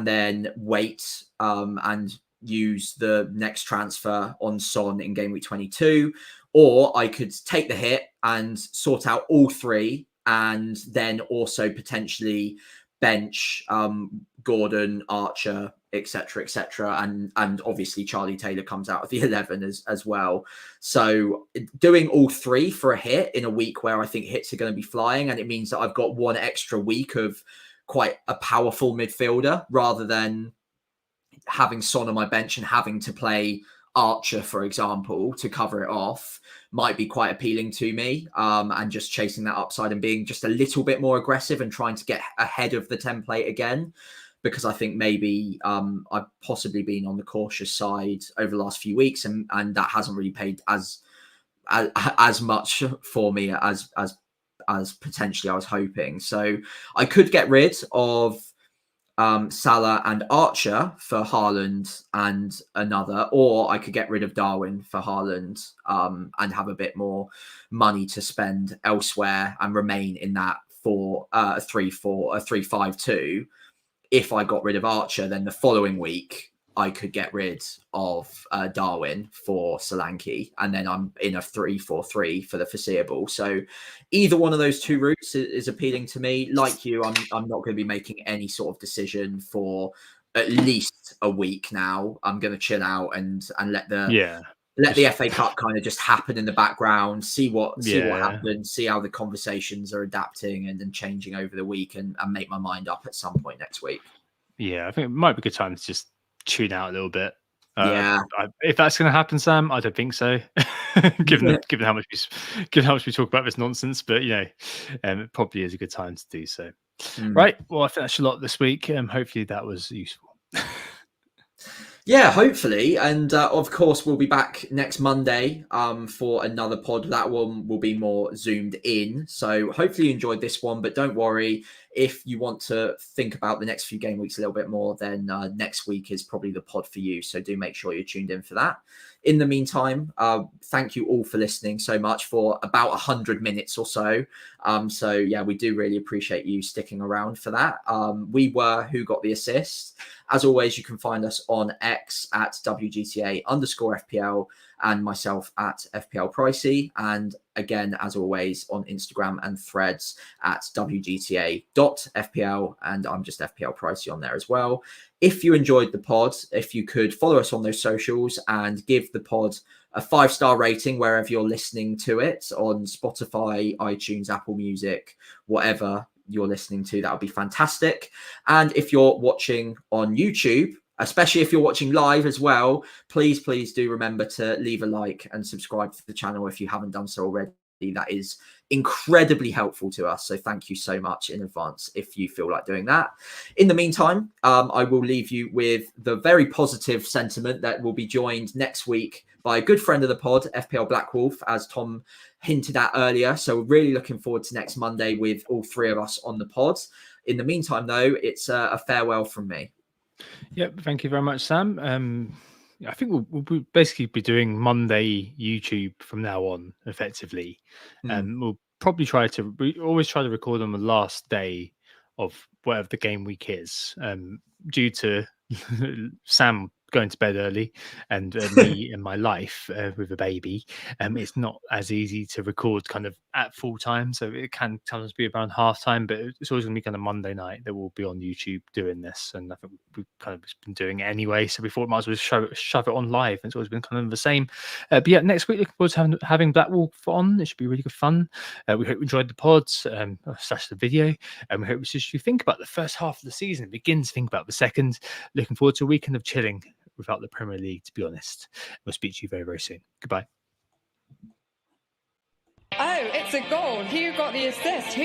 then wait and use the next transfer on Son in game week 22. Or I could take the hit and sort out all 3, and then also potentially bench Gordon, Archer, etc., and obviously Charlie Taylor comes out of the 11 as well. So doing all 3 for a hit in a week where I think hits are going to be flying, and it means that I've got 1 extra week of quite a powerful midfielder rather than having Son on my bench and having to play Archer, for example, to cover it off might be quite appealing to me, and just chasing that upside and being just a little bit more aggressive and trying to get ahead of the template again, because I think maybe I've possibly been on the cautious side over the last few weeks, and that hasn't really paid as much for me as potentially I was hoping. So I could get rid of Salah and Archer for Haaland and another, or I could get rid of Darwin for Haaland, and have a bit more money to spend elsewhere and remain in that 3-5-2. If I got rid of Archer, then the following week I could get rid of Darwin for Solanke, and then I'm in a 3-4-3 for the foreseeable. So either one of those two routes is appealing to me. Like you, I'm not going to be making any sort of decision for at least a week now. I'm going to chill out and let the FA Cup kind of just happen in the background, see what happens, see how the conversations are adapting and changing over the week, and make my mind up at some point next week. Yeah, I think it might be a good time to just tune out a little bit. If that's going to happen, Sam, I don't think so. given how much we talk about this nonsense, but it probably is a good time to do so. Right. Well, I think that's a lot this week. Hopefully that was useful. Yeah, hopefully. And of course, we'll be back next Monday for another pod. That one will be more zoomed in. So hopefully you enjoyed this one, but don't worry. If you want to think about the next few game weeks a little bit more, then next week is probably the pod for you. So do make sure you're tuned in for that. In the meantime, thank you all for listening so much for about 100 minutes or so. So yeah, we do really appreciate you sticking around for that. We were Who Got the Assist. As always, you can find us on X at WGTA_FPL and myself at FPL Pricey. And again, as always, on Instagram and Threads at WGTA.FPL. And I'm just FPL Pricey on there as well. If you enjoyed the pod, if you could follow us on those socials and give the pod a 5-star rating wherever you're listening to it, on Spotify, iTunes, Apple Music, whatever you're listening to, that would be fantastic. And if you're watching on YouTube, especially if you're watching live as well, please do remember to leave a like and subscribe to the channel if you haven't done so already. That is incredibly helpful to us. So thank you so much in advance if you feel like doing that. In the meantime, I will leave you with the very positive sentiment that will be joined next week by a good friend of the pod, FPL Black Wolf, as Tom hinted at earlier. So really looking forward to next Monday with all three of us on the pod. In the meantime, though, it's a farewell from me. Yep, thank you very much, Sam. I think we'll basically be doing Monday YouTube from now on, effectively. We'll probably always try to record on the last day of whatever the game week is, due to Sam going to bed early and me and my life with a baby. It's not as easy to record kind of at full time, so it can sometimes be around half time, but it's always going to be kind of Monday night that we'll be on YouTube doing this, and I think we've kind of been doing it anyway, so we thought we might as well shove it on live, and it's always been kind of the same. But yeah, next week looking forward to having Black Wolf on. It should be really good fun. We hope you enjoyed the pods / the video, and we hope you think about the first half of the season, begin to think about the second. Looking forward to a weekend of chilling without the Premier League, to be honest. We'll speak to you very, very soon. Goodbye. Oh, it's a goal. Who got the assist?